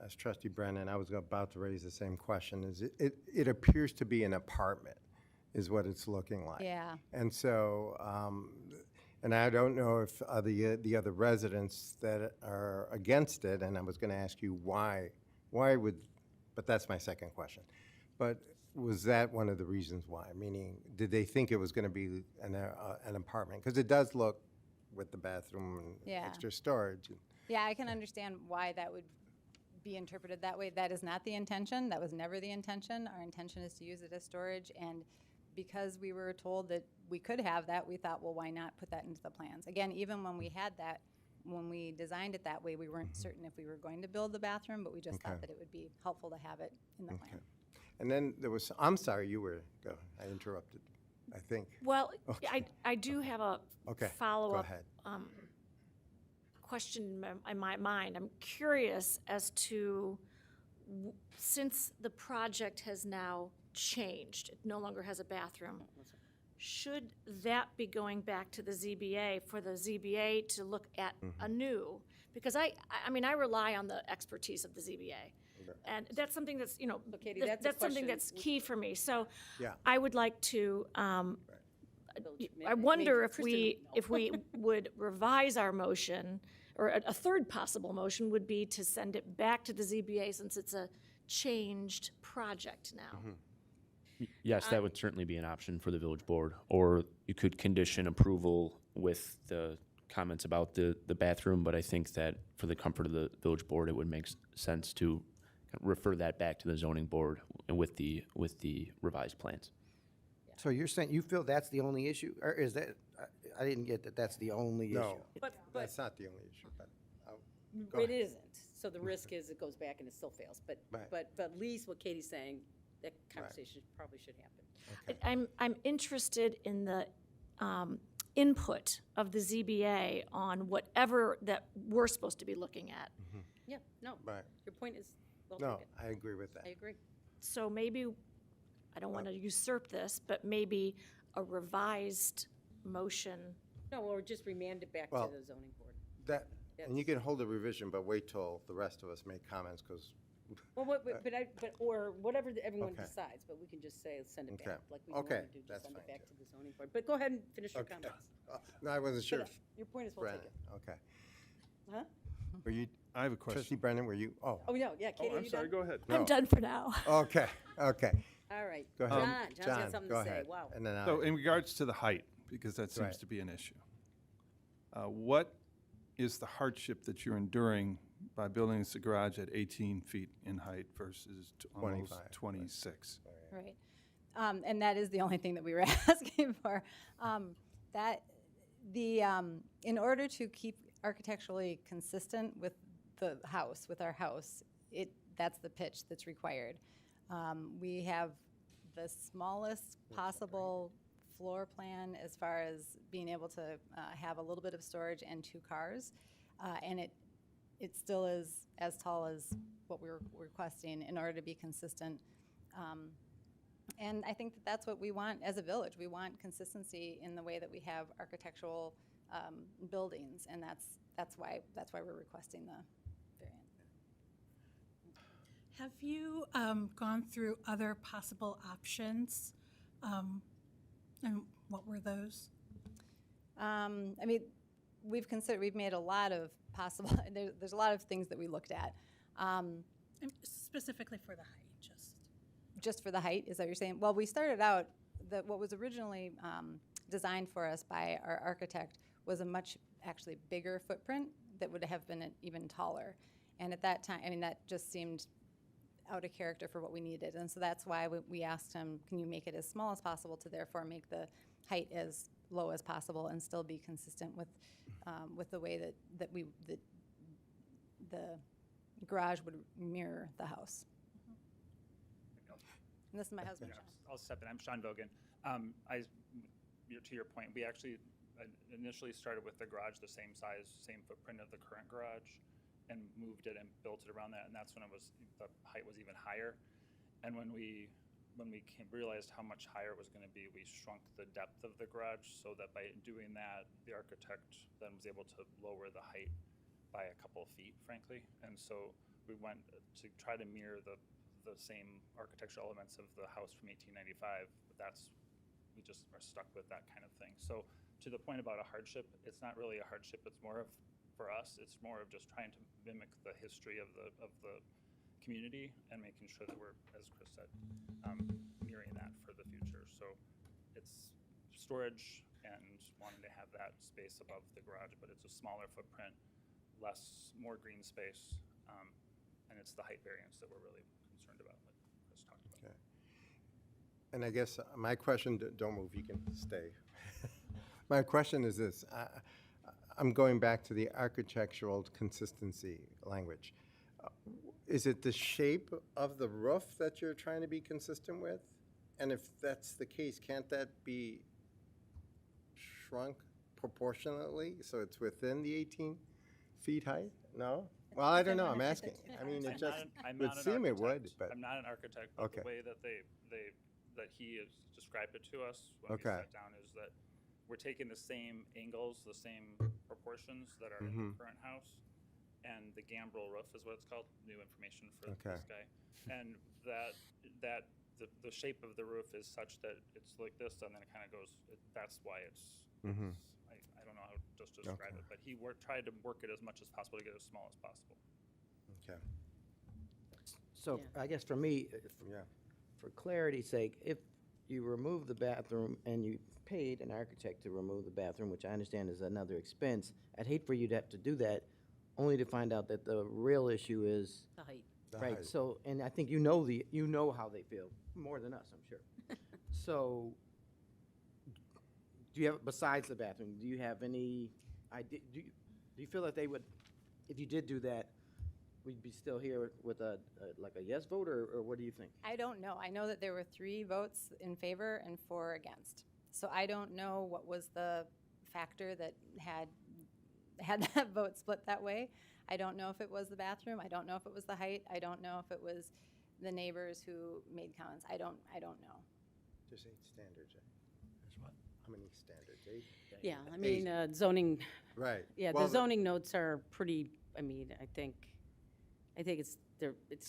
as Trustee Brennan, I was about to raise the same question, is it appears to be an apartment, is what it's looking like. Yeah. And so, and I don't know if the other residents that are against it, and I was going to ask you why would, but that's my second question. But was that one of the reasons why? Meaning, did they think it was going to be an apartment? Because it does look with the bathroom and Yeah. extra storage. Yeah, I can understand why that would be interpreted that way. That is not the intention. That was never the intention. Our intention is to use it as storage, and because we were told that we could have that, we thought, well, why not put that into the plans? Again, even when we had that, when we designed it that way, we weren't certain if we were going to build the bathroom, but we just thought that it would be helpful to have it in the plan. And then there was, I'm sorry, go, I interrupted, I think. Well, Okay. I do have a Okay, follow-up go ahead. question in my mind. I'm curious as to, since the project has now changed, it no longer has a bathroom, should that be going back to the ZBA for the ZBA to look at anew? Because I mean, I rely on the expertise of the ZBA. And that's something that's, you know, Katie, that's that's a something question that's key for me. So Yeah. I would like to, Maybe- I wonder maybe if Kristen we, would know. if we would revise our motion, or a third possible motion would be to send it back to the ZBA since it's a changed project now. Yes, that would certainly be an option for the village board, or you could condition approval with the comments about the bathroom, but I think that for the comfort of the village board, it would make sense to refer that back to the zoning board and with the revised plans. So you're saying you feel that's the only issue, or is that, I didn't get that that's the only issue? No, But that's not the only issue, but. Go it ahead. isn't. So the risk is it goes back and it still fails. But, Right. but at least what Katie's saying, that conversation probably should happen. Okay. I'm interested in the input of the ZBA on whatever that we're supposed to be looking at. Yeah, no, Right. your point is well No, taken. I agree with that. I agree. So maybe, I don't want to usurp this, but maybe a revised motion. No, or just remand it back to Well, the zoning board. That, and you can hold a revision, but wait till the rest of us make comments, because, Well, or whatever everyone Okay. decides, but we can just say, send it Okay. back, like we Okay, normally do, just that's send it fine, back too. to the zoning board. But go ahead and finish your okay. comments. No, I wasn't sure. But, if your point is well Brennan, taken. okay. Huh? Were you, I have a question. Trustee Brennan, were you, Oh, no, yeah, Katie, are you done? Go ahead. No. I'm done for now. Okay, okay. All right. Go ahead. John's got something go to say. ahead. Wow. And then So I, in regards to the height, because that seems Right. to be an issue, what is the hardship that you're enduring by building this garage at 18 feet in height versus almost 25, right. 26? Right. And that is the only thing that we were asking for. In order to keep architecturally consistent with the house, with our house, that's the pitch that's required. We have the smallest possible floor plan as far as being able to have a little bit of storage and 2 cars. And it still is as tall as what we were requesting in order to be consistent. And I think that that's what we want as a village. We want consistency in the way that we have architectural buildings, and that's why we're requesting the variant. Have you gone through other possible options? And what were those? I mean, we've made a lot of possible, there's a lot of things that we looked at. And specifically for the height, Just for the height, is that what you're saying? Well, we started out, what was originally designed for us by our architect was a much actually bigger footprint that would have been even taller. And at that time, I mean, that just seemed out of character for what we needed. And so that's why we asked him, can you make it as small as possible to therefore make the height as low as possible and still be consistent with the way that the garage would mirror the house. And this is my husband, Sean. I'll step in. I'm Sean Vogan. To your point, we actually initially started with the garage the same size, same footprint of the current garage, and moved it and built it around that. And that's when the height was even higher. And when we realized how much higher it was going to be, we shrunk the depth of the garage so that by doing that, the architect then was able to lower the height by a couple of feet, frankly. And so we went to try to mirror the same architectural elements of the house from 1895, but we just are stuck with that kind of thing. So to the point about a hardship, it's not really a hardship. It's more of, for us, it's more of just trying to mimic the history of the community and making sure that we're, as Chris said, mirroring that for the future. So it's storage and wanting to have that space above the garage, but it's a smaller footprint, more green space, and it's the height variance that we're really concerned about, like Chris talked about. Okay. And I guess my question, don't move, you can stay. My question is this. I'm going back to the architectural consistency language. Is it the shape of the roof that you're trying to be consistent with? And if that's the case, can't that be shrunk proportionately so it's within the 18 feet height? No? Well, I don't know, I'm asking. I mean, it just would seem it would, but. I'm not an architect, but Okay. the way that they that he has described it to us when we Okay. sat down is that we're taking the same angles, the same proportions that are in the current house, and the gambrel roof is what it's called, new information for Okay. this guy. And the shape of the roof is such that it's like this, and then it kind of goes, that's why it's, I don't know how to just describe Okay. it, but he tried to work it as much as possible to get it as small as possible. Okay. So Yeah. I guess for me, Yeah. for clarity's sake, if you remove the bathroom and you paid an architect to remove the bathroom, which I understand is another expense, I'd hate for you to have to do that, only to find out that the real issue is, The height. The right, height. so, and I think you know how they feel, more than us, I'm sure. So, do you have, besides the bathroom, do you have any idea, do you feel that they would, if you did do that, we'd be still here with like a yes vote, or what do you think? I don't know. I know that there were 3 votes in favor and 4 against. So I don't know what was the factor that had that vote split that way. I don't know if it was the bathroom. I don't know if it was the height. I don't know if it was the neighbors who made comments. I don't know. There's 8 standards. There's what? How many standards? 8? Yeah, I mean, zoning, Right. yeah, Well, the zoning notes are pretty, I mean, I think it's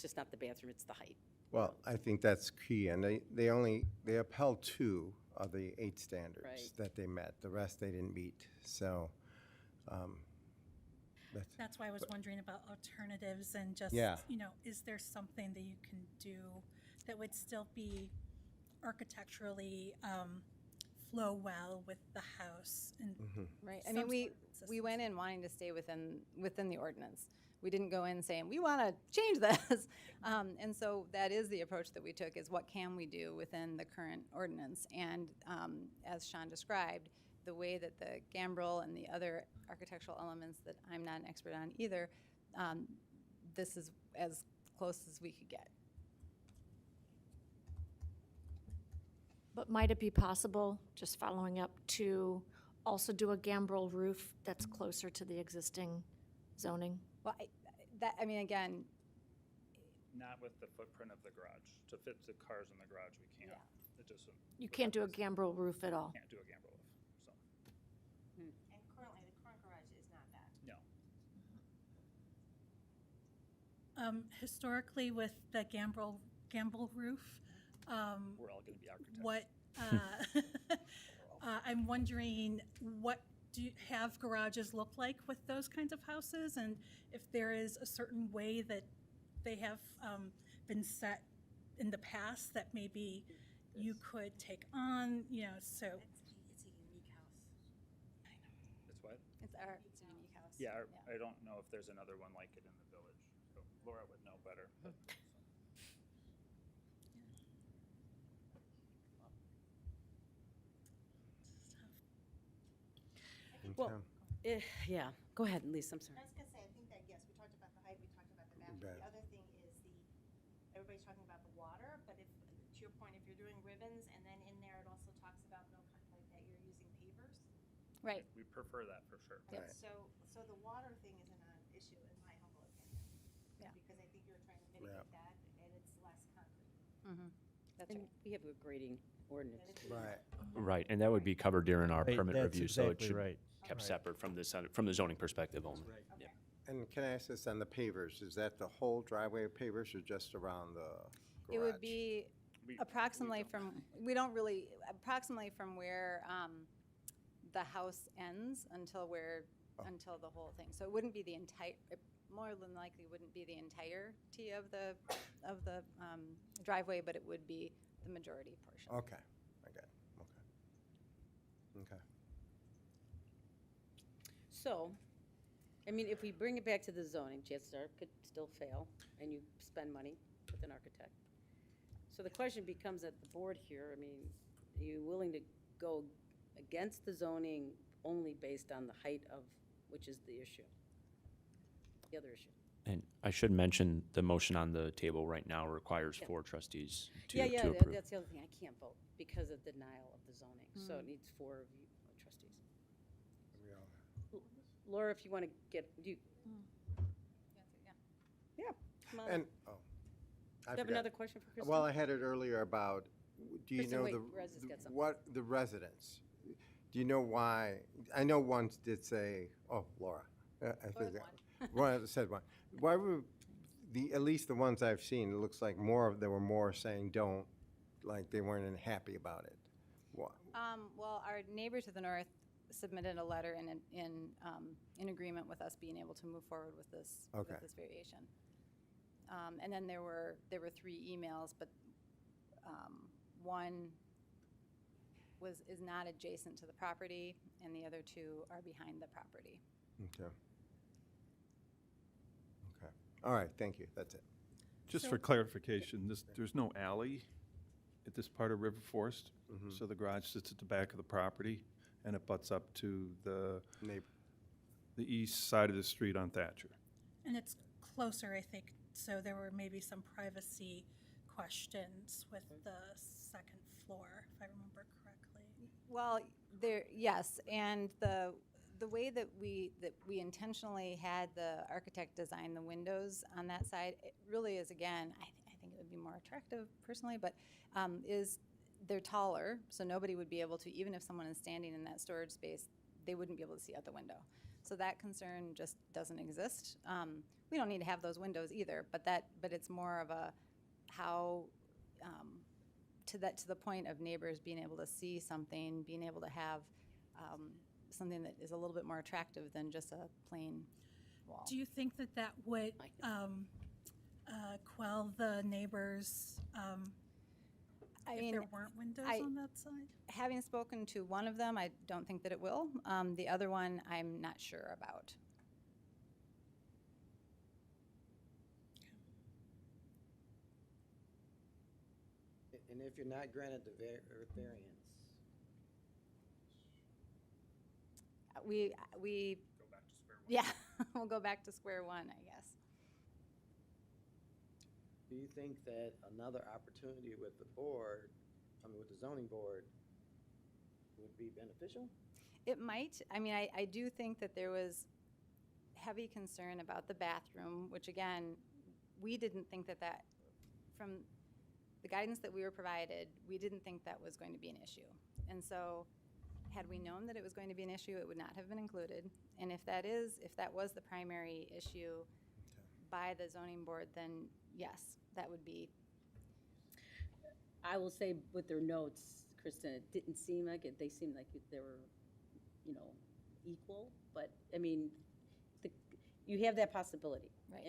just not the bathroom, it's the height. Well, I think that's key, and they upheld 2 of the 8 standards Right. that they met. The rest they didn't meet. So, That's why I was wondering about alternatives and just, Yeah. is there something that you can do that would still be architecturally flow well with the house? And Right. I some mean, we sort of went in wanting to stay within the ordinance. We didn't go in saying, we want to change this. And so that is the approach that we took, is what can we do within the current ordinance? And as Sean described, the way that the gambrel and the other architectural elements that I'm not an expert on either, this is as close as we could get. But might it be possible, just following up, to also do a gambrel roof that's closer to the existing zoning? Well, I mean, again, Not with the footprint of the garage. To fit the cars in the garage, we can't. Yeah. It just You can't do a gambrel roof at all? can't do a gambrel roof, so, And currently, the current garage is not that. no. Historically, with the gambrel roof, We're all gonna be architects. what, I'm wondering, what do have garages look like with those kinds of houses? And if there is a certain way that they have been set in the past that maybe you could take on, so. It's a unique house. It's what? it's a unique house. Yeah, I don't know if there's another one like it in the village, so Laura would know better. but, so. Well, yeah, go ahead, Lisa, I'm sorry. I was gonna say, I think that, yes, we talked about the height, we talked about the bathroom. Bet. The other thing is everybody's talking about the water, but if, to your point, if you're doing ribbons, and then in there it also talks about like that you're using pavers. Right. We prefer that for sure. Right. So the water thing isn't an issue, in my humble opinion. Yeah. Because I think you're trying to mitigate that, and it's less concrete. That's And right. we have a grading ordinance. Right. Right, and that would be covered during our Right, permit that's review, so it exactly should right. kept Right. separate from the zoning perspective only. Yeah. And can I ask this on the pavers? Is that the whole driveway pavers or just around the garage? It would be We- approximately approximately from where the house ends until until the whole thing. So it wouldn't be the entire, it more than likely wouldn't be the entirety of the driveway, but it would be the majority portion. Okay, I got it, okay. So, I mean, if we bring it back to the zoning, chances are it could still fail, and you spend money with an architect. So the question becomes at the board here, I mean, are you willing to go against the zoning only based on the height of, which is the issue? The other issue. And I should mention, the motion on the table right now requires Yeah. 4 trustees to Yeah, approve. that's the other thing, I can't vote because of denial of the zoning, so it needs 4 of you trustees. We all- Laura, if you want to get, yeah, come on. And, oh. I Do you have forgot. another question for Kristen? Well, I had it earlier about do you Kristen, know wait, the, Rez has got something. what, the residents? Do you know why? I know one did say, oh, Laura. I think that one said one. Why were at least the ones I've seen, it looks like there were more saying don't, like they weren't happy about it. Why? Well, our neighbor to the north submitted a letter in agreement with us being able to move forward with this variation. And then there were 3 emails, but one is not adjacent to the property, and the other 2 are behind the property. Okay. Okay. All right, thank you. That's it. Just for clarification, there's no alley at this part of River Forest, so the garage sits at the back of the property, and it butts up to the east side of the street on Thatcher. And it's closer, I think, so there were maybe some privacy questions with the second floor, if I remember correctly. Well, yes, and the way that we intentionally had the architect design the windows on that side, it really is, again, I think it would be more attractive personally, but they're taller, so nobody would be able to, even if someone is standing in that storage space, they wouldn't be able to see out the window. So that concern just doesn't exist. We don't need to have those windows either, but it's more of a how to the point of neighbors being able to see something, being able to have something that is a little bit more attractive than just a plain wall. Do you think that would quell the neighbors if there weren't windows on that side? Having spoken to one of them, I don't think that it will. The other one, I'm not sure about. And if you're not granted the variance, We Go back to square one. yeah, we'll go back to square one, I guess. do you think that another opportunity with the board, with the zoning board, would be beneficial? It might. I mean, I do think that there was heavy concern about the bathroom, which again, we didn't think that from the guidance that we were provided, we didn't think that was going to be an issue. And so had we known that it was going to be an issue, it would not have been included. And if that was the primary issue by the zoning board, then yes, that would be. I will say with their notes, Kristen, it didn't seem like it. They seemed like they were, equal. But I mean, you have that possibility, Right.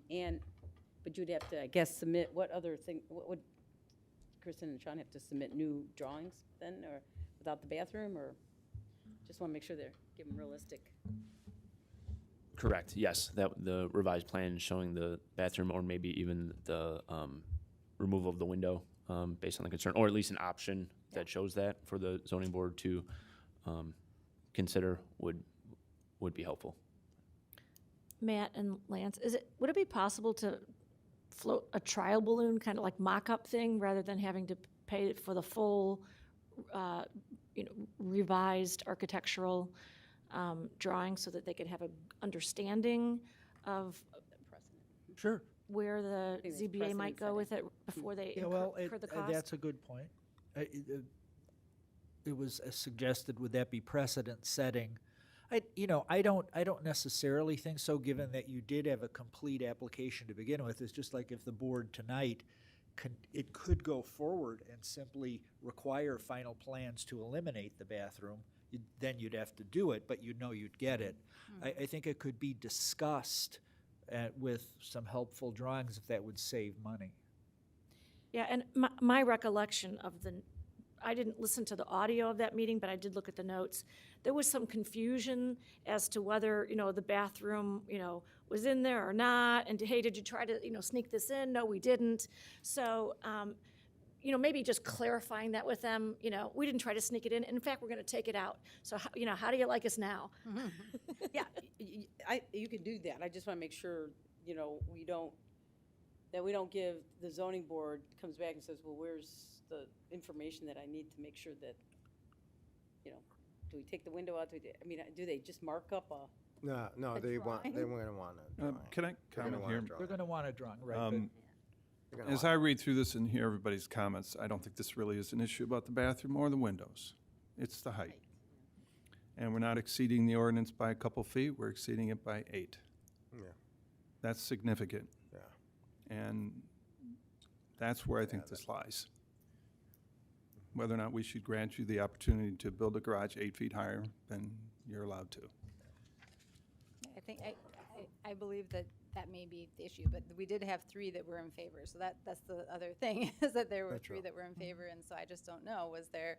And but you'd have to, I guess, submit what would Kristen and Sean have to submit new drawings then, or without the bathroom, or just want to make sure they're giving realistic. Correct, yes. The revised plan showing the bathroom or maybe even the removal of the window based on the concern, or at least an option that shows that for the zoning board to consider would be helpful. Matt and Lance, would it be possible to float a trial balloon, kind of like mock-up thing, rather than having to pay for the full, revised architectural drawing, so that they could have an understanding of Sure. where the think that's ZBA might go with it precedent before they Yeah, well, incur the cost? that's a good point. It was suggested, would that be precedent setting? I don't necessarily think so, given that you did have a complete application to begin with. It's just like if the board tonight, it could go forward and simply require final plans to eliminate the bathroom, then you'd have to do it, but you'd get it. I think it could be discussed with some helpful drawings if that would save money. Yeah, and my recollection of I didn't listen to the audio of that meeting, but I did look at the notes. There was some confusion as to whether, the bathroom, was in there or not, and hey, did you try to, sneak this in? No, we didn't. So, maybe just clarifying that with them, we didn't try to sneak it in. In fact, we're going to take it out. So, how do you like us now? Yeah, you can do that. I just want to make sure, we don't give the zoning board, comes back and says, well, where's the information that I need to make sure that, do we take the window out? Do they just mark up No, a they weren't drawing? going to want to. Can I comment here? They're going to want a drawing, right? Um, They're gonna As want- I read through this and hear everybody's comments, I don't think this really is an issue about the bathroom or the windows. It's the height. And we're not exceeding the ordinance by a couple feet, we're exceeding it by 8. Yeah, That's significant, yeah. and that's where I think this lies. Whether or not we should grant you the opportunity to build a garage 8 feet higher than you're allowed to. I think, I believe that that may be the issue, but we did have 3 that were in favor, so that's the other thing, is that there were That's 3 true. that were in favor, and so I just don't know, was there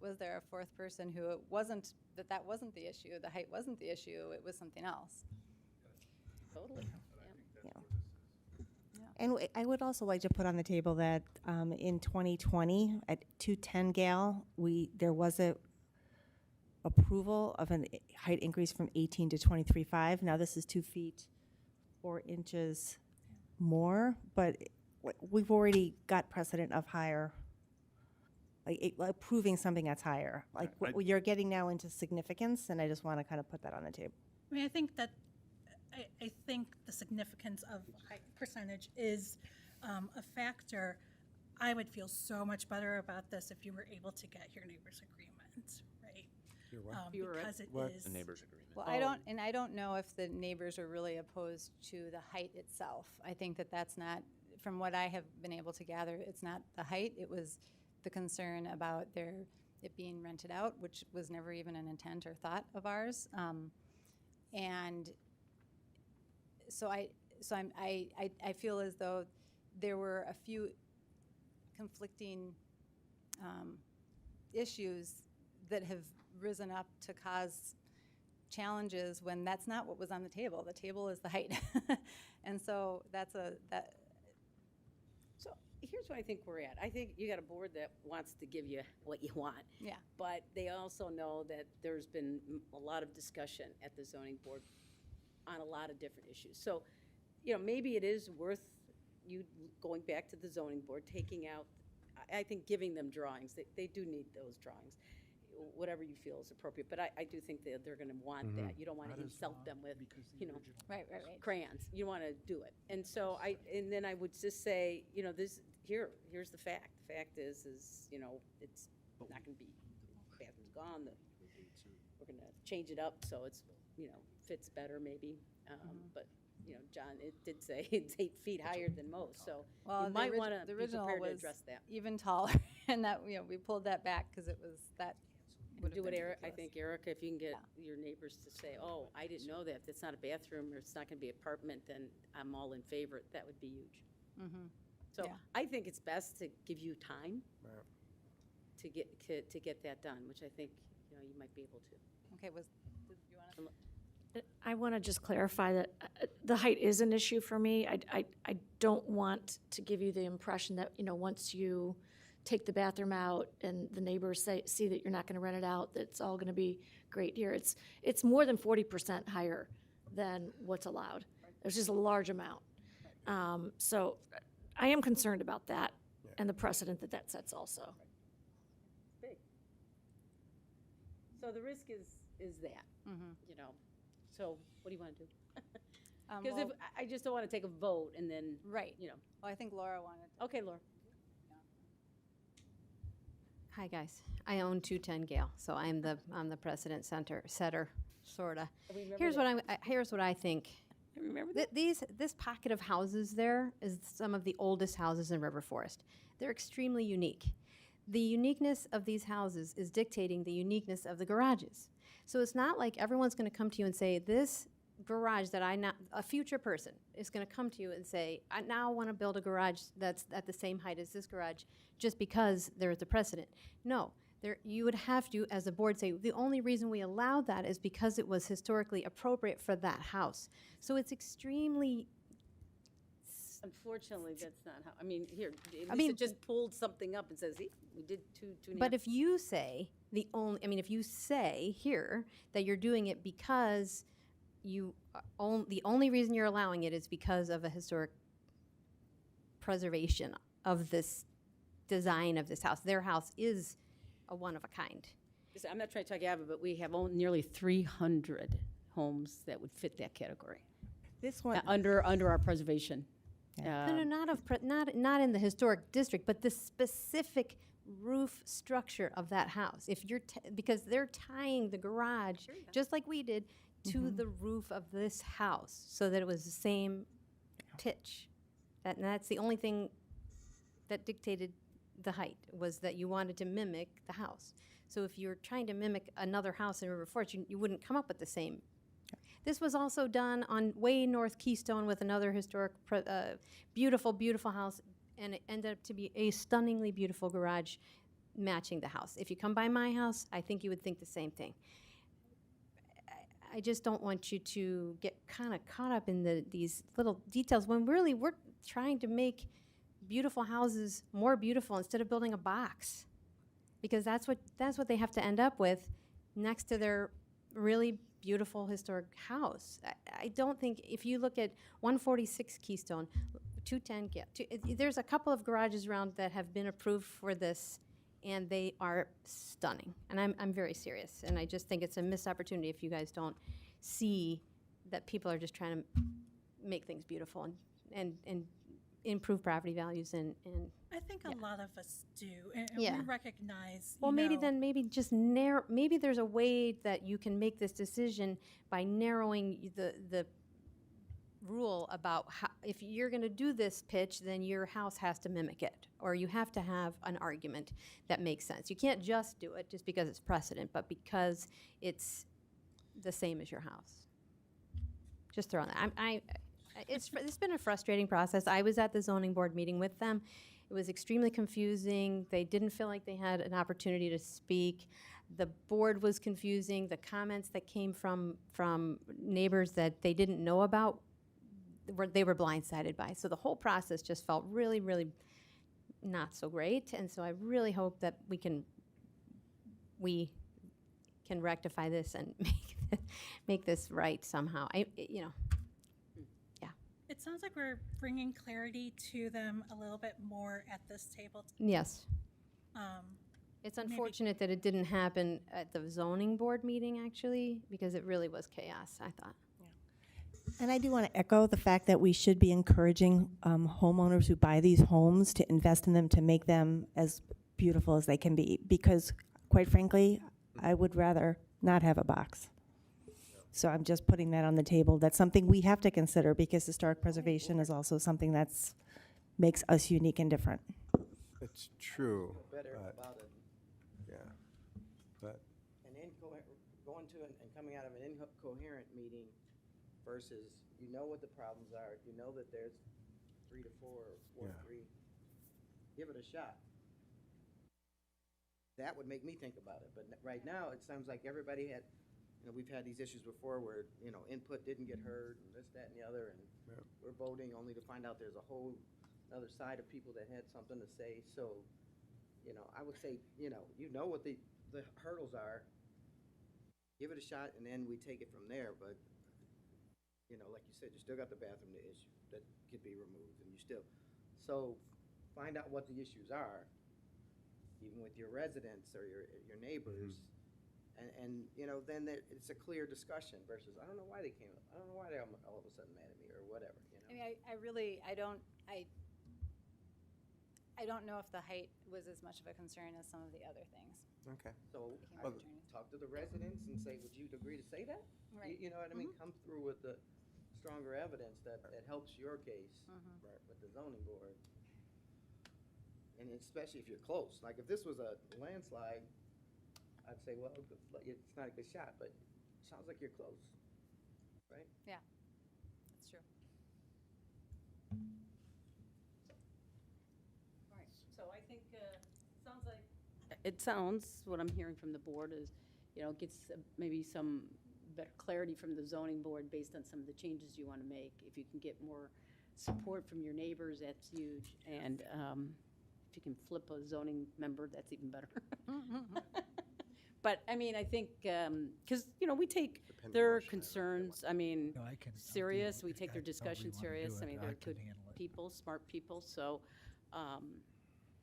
a 4th person who it wasn't, that wasn't the issue, the height wasn't the issue, it was something else? Totally. And I would also like to put on the table that in 2020, at 210 Gal, there was a approval of a height increase from 18 to 23.5. Now this is 2 feet 4 inches more, but we've already got precedent of higher, like approving something that's higher. Like what you're getting now into significance, and I just want to kind of put that on the table. I mean, I think that, I think the significance of height percentage is a factor. I would feel so much better about this if you were able to get your neighbor's agreement, right? Your what? Because it What? is. The neighbors agreement. Well, I don't know if the neighbors are really opposed to the height itself. I think that that's not, from what I have been able to gather, it's not the height, it was the concern about it being rented out, which was never even an intent or thought of ours. And so I feel as though there were a few conflicting issues that have risen up to cause challenges when that's not what was on the table. The table is the height. And so So here's where I think we're at. I think you got a board that wants to give you what you want. Yeah. But they also know that there's been a lot of discussion at the zoning board on a lot of different issues. So, maybe it is worth you going back to the zoning board, taking out, I think giving them drawings. They do need those drawings, whatever you feel is appropriate. But I do think that they're going to want that. You don't want to insult them with, right. crayons. You want to do it. And so and then I would just say, here's the fact. The fact is, it's not going to be, the bathroom's gone. We're going to change it up so it's, fits better maybe. But, John, it did say it's 8 feet higher than most. So you might want to the be original prepared to was address that. even taller, and that we pulled that back because it was that. would have Do been it, Eric. I ridiculous. think, Erica, if you can get your neighbors to say, oh, I didn't know that. If it's not a bathroom or it's not going to be an apartment, then I'm all in favor. That would be huge. So Yeah. I think it's best to give you time Right. to get that done, which I think, you might be able to. Okay, did you want to? I want to just clarify that the height is an issue for me. I don't want to give you the impression that, once you take the bathroom out and the neighbors see that you're not going to rent it out, that it's all going to be great here. It's more than 40% higher than what's allowed. There's just a large amount. So I am concerned about that and the precedent that sets also. Big. So the risk is that, So what do you want to do? Because Well, I just don't want to take a vote and then, right. Well, I think Laura wanted. Okay, Laura. Hi, guys. I own 210 Gale, so I'm the precedent setter, sorta. Here's what I think. Remember This pocket of houses there is some of the oldest houses in River Forest. They're extremely unique. The uniqueness of these houses is dictating the uniqueness of the garages. So it's not like everyone's going to come to you and say, this garage that a future person is going to come to you and say, I now want to build a garage that's at the same height as this garage just because there's a precedent. No. You would have to, as a board, say, the only reason we allowed that is because it was historically appropriate for that house. So it's extremely. Unfortunately, that's not how, here, I Lisa mean- just pulled something up and says, see, we did two and a But half. if you say if you say here that you're doing it because the only reason you're allowing it is because of a historic preservation of this design of this house. Their house is a one of a kind. Listen, I'm not trying to talk Abba, but we have nearly 300 homes that would fit that category. This one, Under our preservation. No, not in the historic district, but the specific roof structure of that house. If you're, because they're tying the garage, just like we did, to the roof of this house, so that it was the same pitch. And that's the only thing that dictated the height, was that you wanted to mimic the house. So if you're trying to mimic another house in River Forest, you wouldn't come up with the same. This was also done on way North Keystone with another historic, beautiful, beautiful house, and it ended up to be a stunningly beautiful garage matching the house. If you come by my house, I think you would think the same thing. I just don't want you to get kind of caught up in these little details when really we're trying to make beautiful houses more beautiful instead of building a box, because that's what they have to end up with next to their really beautiful historic house. I don't think, if you look at 146 Keystone, 210, there's a couple of garages around that have been approved for this, and they are stunning. And I'm very serious, and I just think it's a missed opportunity if you guys don't see that people are just trying to make things beautiful and improve property values and I think a lot of us do, and Yeah. we recognize. well, maybe just narrow. Maybe there's a way that you can make this decision by narrowing the rule about how, if you're going to do this pitch, then your house has to mimic it, or you have to have an argument that makes sense. You can't just do it just because it's precedent, but because it's the same as your house. Just throwing that. It's been a frustrating process. I was at the zoning board meeting with them. It was extremely confusing. They didn't feel like they had an opportunity to speak. The board was confusing. The comments that came from neighbors that they didn't know about, they were blindsided by. So the whole process just felt really, really not so great. And so I really hope that we can rectify this and make this right somehow. It sounds like we're bringing clarity to them a little bit more at this table. Yes. It's unfortunate that it didn't happen at the zoning board meeting, actually, because it really was chaos, I thought. And I do want to echo the fact that we should be encouraging homeowners who buy these homes to invest in them to make them as beautiful as they can be, because quite frankly, I would rather not have a box. So I'm just putting that on the table. That's something we have to consider, because historic preservation is also something that's makes us unique and different. It's true. Better but- about it. Yeah. But Going to and coming out of an incoherent meeting versus you know what the problems are, you know that there's 3 to 4 or 4 to 3. Give it a shot. That would make me think about it. But right now, it sounds like everybody had, we've had these issues before where, input didn't get heard and this, that, and the other, and we're voting only to find out there's a whole other side of people that had something to say. So, I would say, you know what the hurdles are. Give it a shot, and then we take it from there. But, like you said, you still got the bathroom issue that could be removed, and you still. So, find out what the issues are, even with your residents or your neighbors. And then it's a clear discussion versus, I don't know why they came up. I don't know why they're all of a sudden mad at me or whatever, I mean, I don't know if the height was as much of a concern as some of the other things. Okay. So, Well, talk to the residents and say, would you agree to say that? Right. You know what I mean? Come through with the stronger evidence that helps your case with the zoning board. And especially if you're close. Like, if this was a landslide, I'd say, well, it's not a good shot, but it sounds like you're close, right? Yeah, that's true. All right, so I think, it sounds, what I'm hearing from the board is, gets maybe some better clarity from the zoning board based on some of the changes you want to make. If you can get more support from your neighbors, that's huge. And if you can flip a zoning member, that's even better. But, I mean, I think, because, we take their concerns, serious. We take their discussion serious. I mean, they're good people, smart people, so.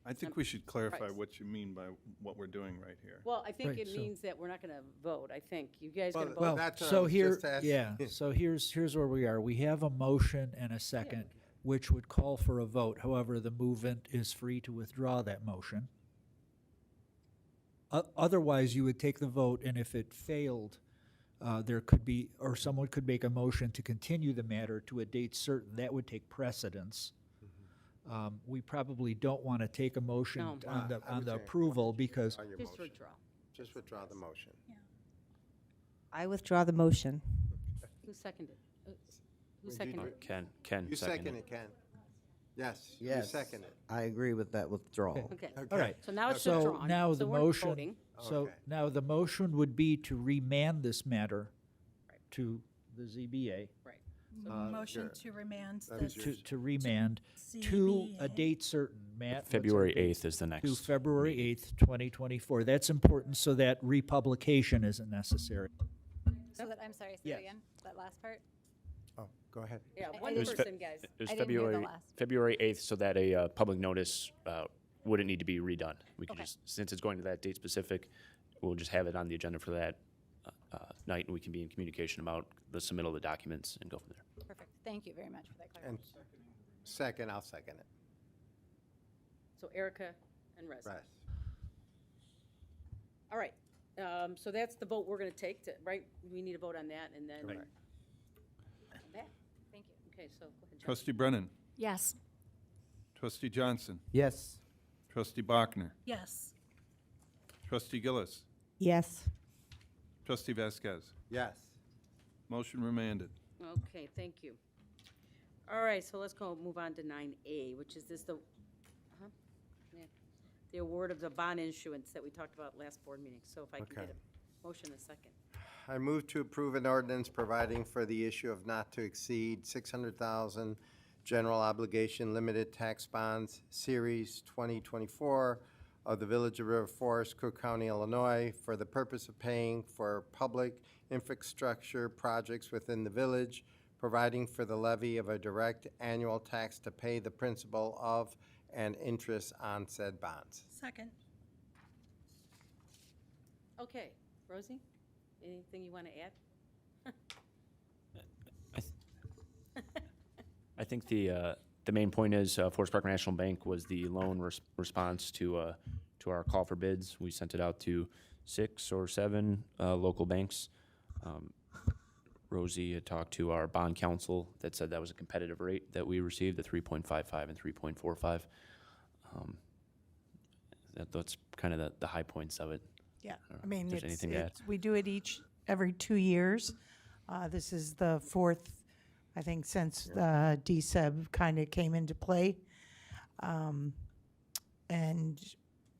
I think we should clarify Right. what you mean by what we're doing right here. Well, I think Right, it so- means that we're not going to vote. I think you guys Well, going to well, vote. that's what I So was here, just asking. yeah, so here's where we are. We have a motion and a second. which would call for a vote. However, the movement is free to withdraw that motion. Otherwise, you would take the vote, and if it failed, there could be, or someone could make a motion to continue the matter to a date certain. That would take precedence. We probably don't want to take a motion No. on the, I on would the say approval because on your Just motion. withdraw. Just withdraw the motion. I withdraw the motion. Who seconded? Who Would you seconded? do- Ken You seconded. second it, Ken. Yes, you Yes. second it. I agree with that withdrawal. Okay. All right. So now it's So withdrawn. now so the we're motion, voting. so Okay. now the motion would be to remand this matter to the ZBA, Right. Motion sure. to remand That the was to, to remand to a ZBA. date certain. Matt? what's our February date? 8th is the next. To February 8th, 2024. That's important so that republication isn't necessary. So that, I'm sorry, say Yes. it again, that last part? Oh, go ahead. Yeah, I one didn't- person, guys. It was I didn't hear the February, last. February 8th, so that a public notice wouldn't need to be redone. We could Okay. just, since it's going to that date specific, we'll just have it on the agenda for that night, and we can be in communication about the submittal of the documents and go from there. Perfect. Thank you very much for that And clarification. second, I'll second it. So Erica and Rez. Right. All right. So that's the vote we're going to take, right? We need a vote on that, and then. Right. Come back. Thank you. Okay, so go ahead, John. Trustee Brennan. Yes. Trustee Johnson. Yes. Trustee Bachner. Yes. Trustee Gillis. Yes. Trustee Vasquez. Yes. Motion remanded. Okay, thank you. All right, so let's go, move on to 9A, which is the award of the bond issuance that we talked about last board meeting. So if I can Okay. get a motion in a second. I move to approve an ordinance providing for the issue of not to exceed 600,000 general obligation limited tax bonds, Series 2024 of the Village of River Forest, Cook County, Illinois, for the purpose of paying for public infrastructure projects within the village, providing for the levy of a direct annual tax to pay the principal of and interest on said bonds. Second. Okay, Rosie, anything you want to add? I think the main point is Forest Park National Bank was the loan response to our call for bids. We sent it out to 6 or 7 local banks. Rosie had talked to our bond counsel that said that was a competitive rate that we received, the 3.55 and 3.45. That's kind of the high points of it. Yeah, don't know I mean, if there's anything to add. we do it every 2 years. This is the fourth, I think, since DSEB kind of came into play. And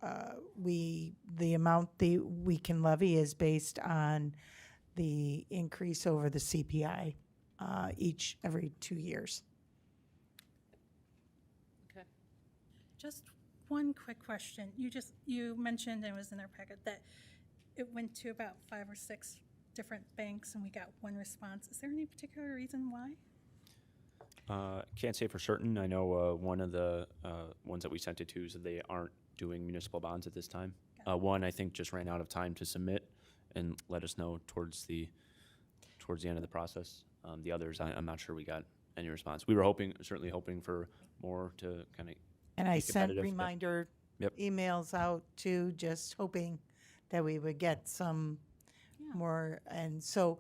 the amount we can levy is based on the increase over the CPI every 2 years. Okay. Just one quick question. You mentioned, and it was in our packet, that it went to about 5 or 6 different banks and we got one response. Is there any particular reason why? Can't say for certain. I know one of the ones that we sent it to said they aren't doing municipal bonds at this time. One, I think, just ran out of time to submit and let us know towards the end of the process. The others, I'm not sure we got any response. We were certainly hoping for more to kind of. And I be sent competitive. reminder Yep. emails out too, just hoping that we would get some more. And so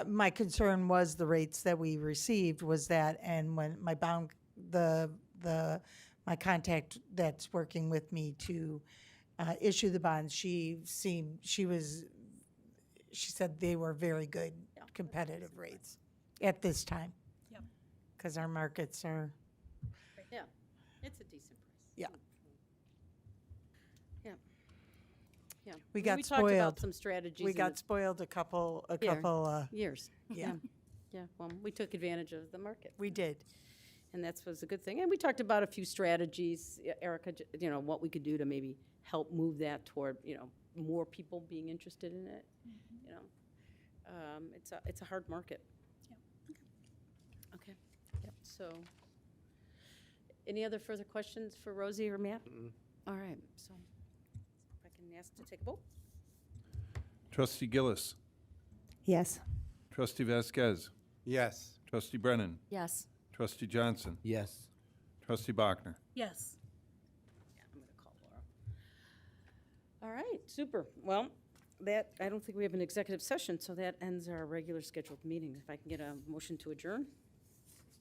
my concern was the rates that we received was that, and when my my contact that's working with me to issue the bonds, she said they were very good competitive rates at this time. Yep. Because our markets are, Yeah, it's a decent price. yeah. Yeah. Yeah. We I mean, got we talked about spoiled. some strategies. We in got the spoiled a couple years. yeah. Yeah, well, we took advantage of the market. We did. And that was a good thing. And we talked about a few strategies, Erica, what we could do to maybe help move that toward, more people being interested in it, It's a hard market. Okay. Yep. So, any other further questions for Rosie or Matt? All right, so if I can ask to take a vote. Trustee Gillis. Yes. Trustee Vasquez. Yes. Trustee Brennan. Yes. Trustee Johnson. Yes. Trustee Bachner. Yes. Yeah, I'm going to call Laura. All right, super. Well, that, I don't think we have an executive session, so that ends our regular scheduled meeting. If I can get a motion to adjourn,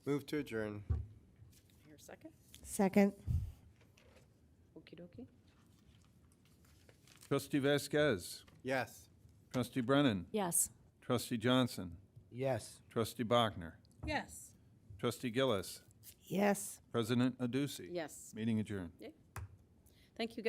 Move to adjourn. here a second. Second. Okey dokey. Trustee Vasquez. Yes. Trustee Brennan. Yes. Trustee Johnson. Yes. Trustee Bachner. Yes. Trustee Gillis. Yes. President Aducey. Yes. Meeting adjourned. Thank you, guys.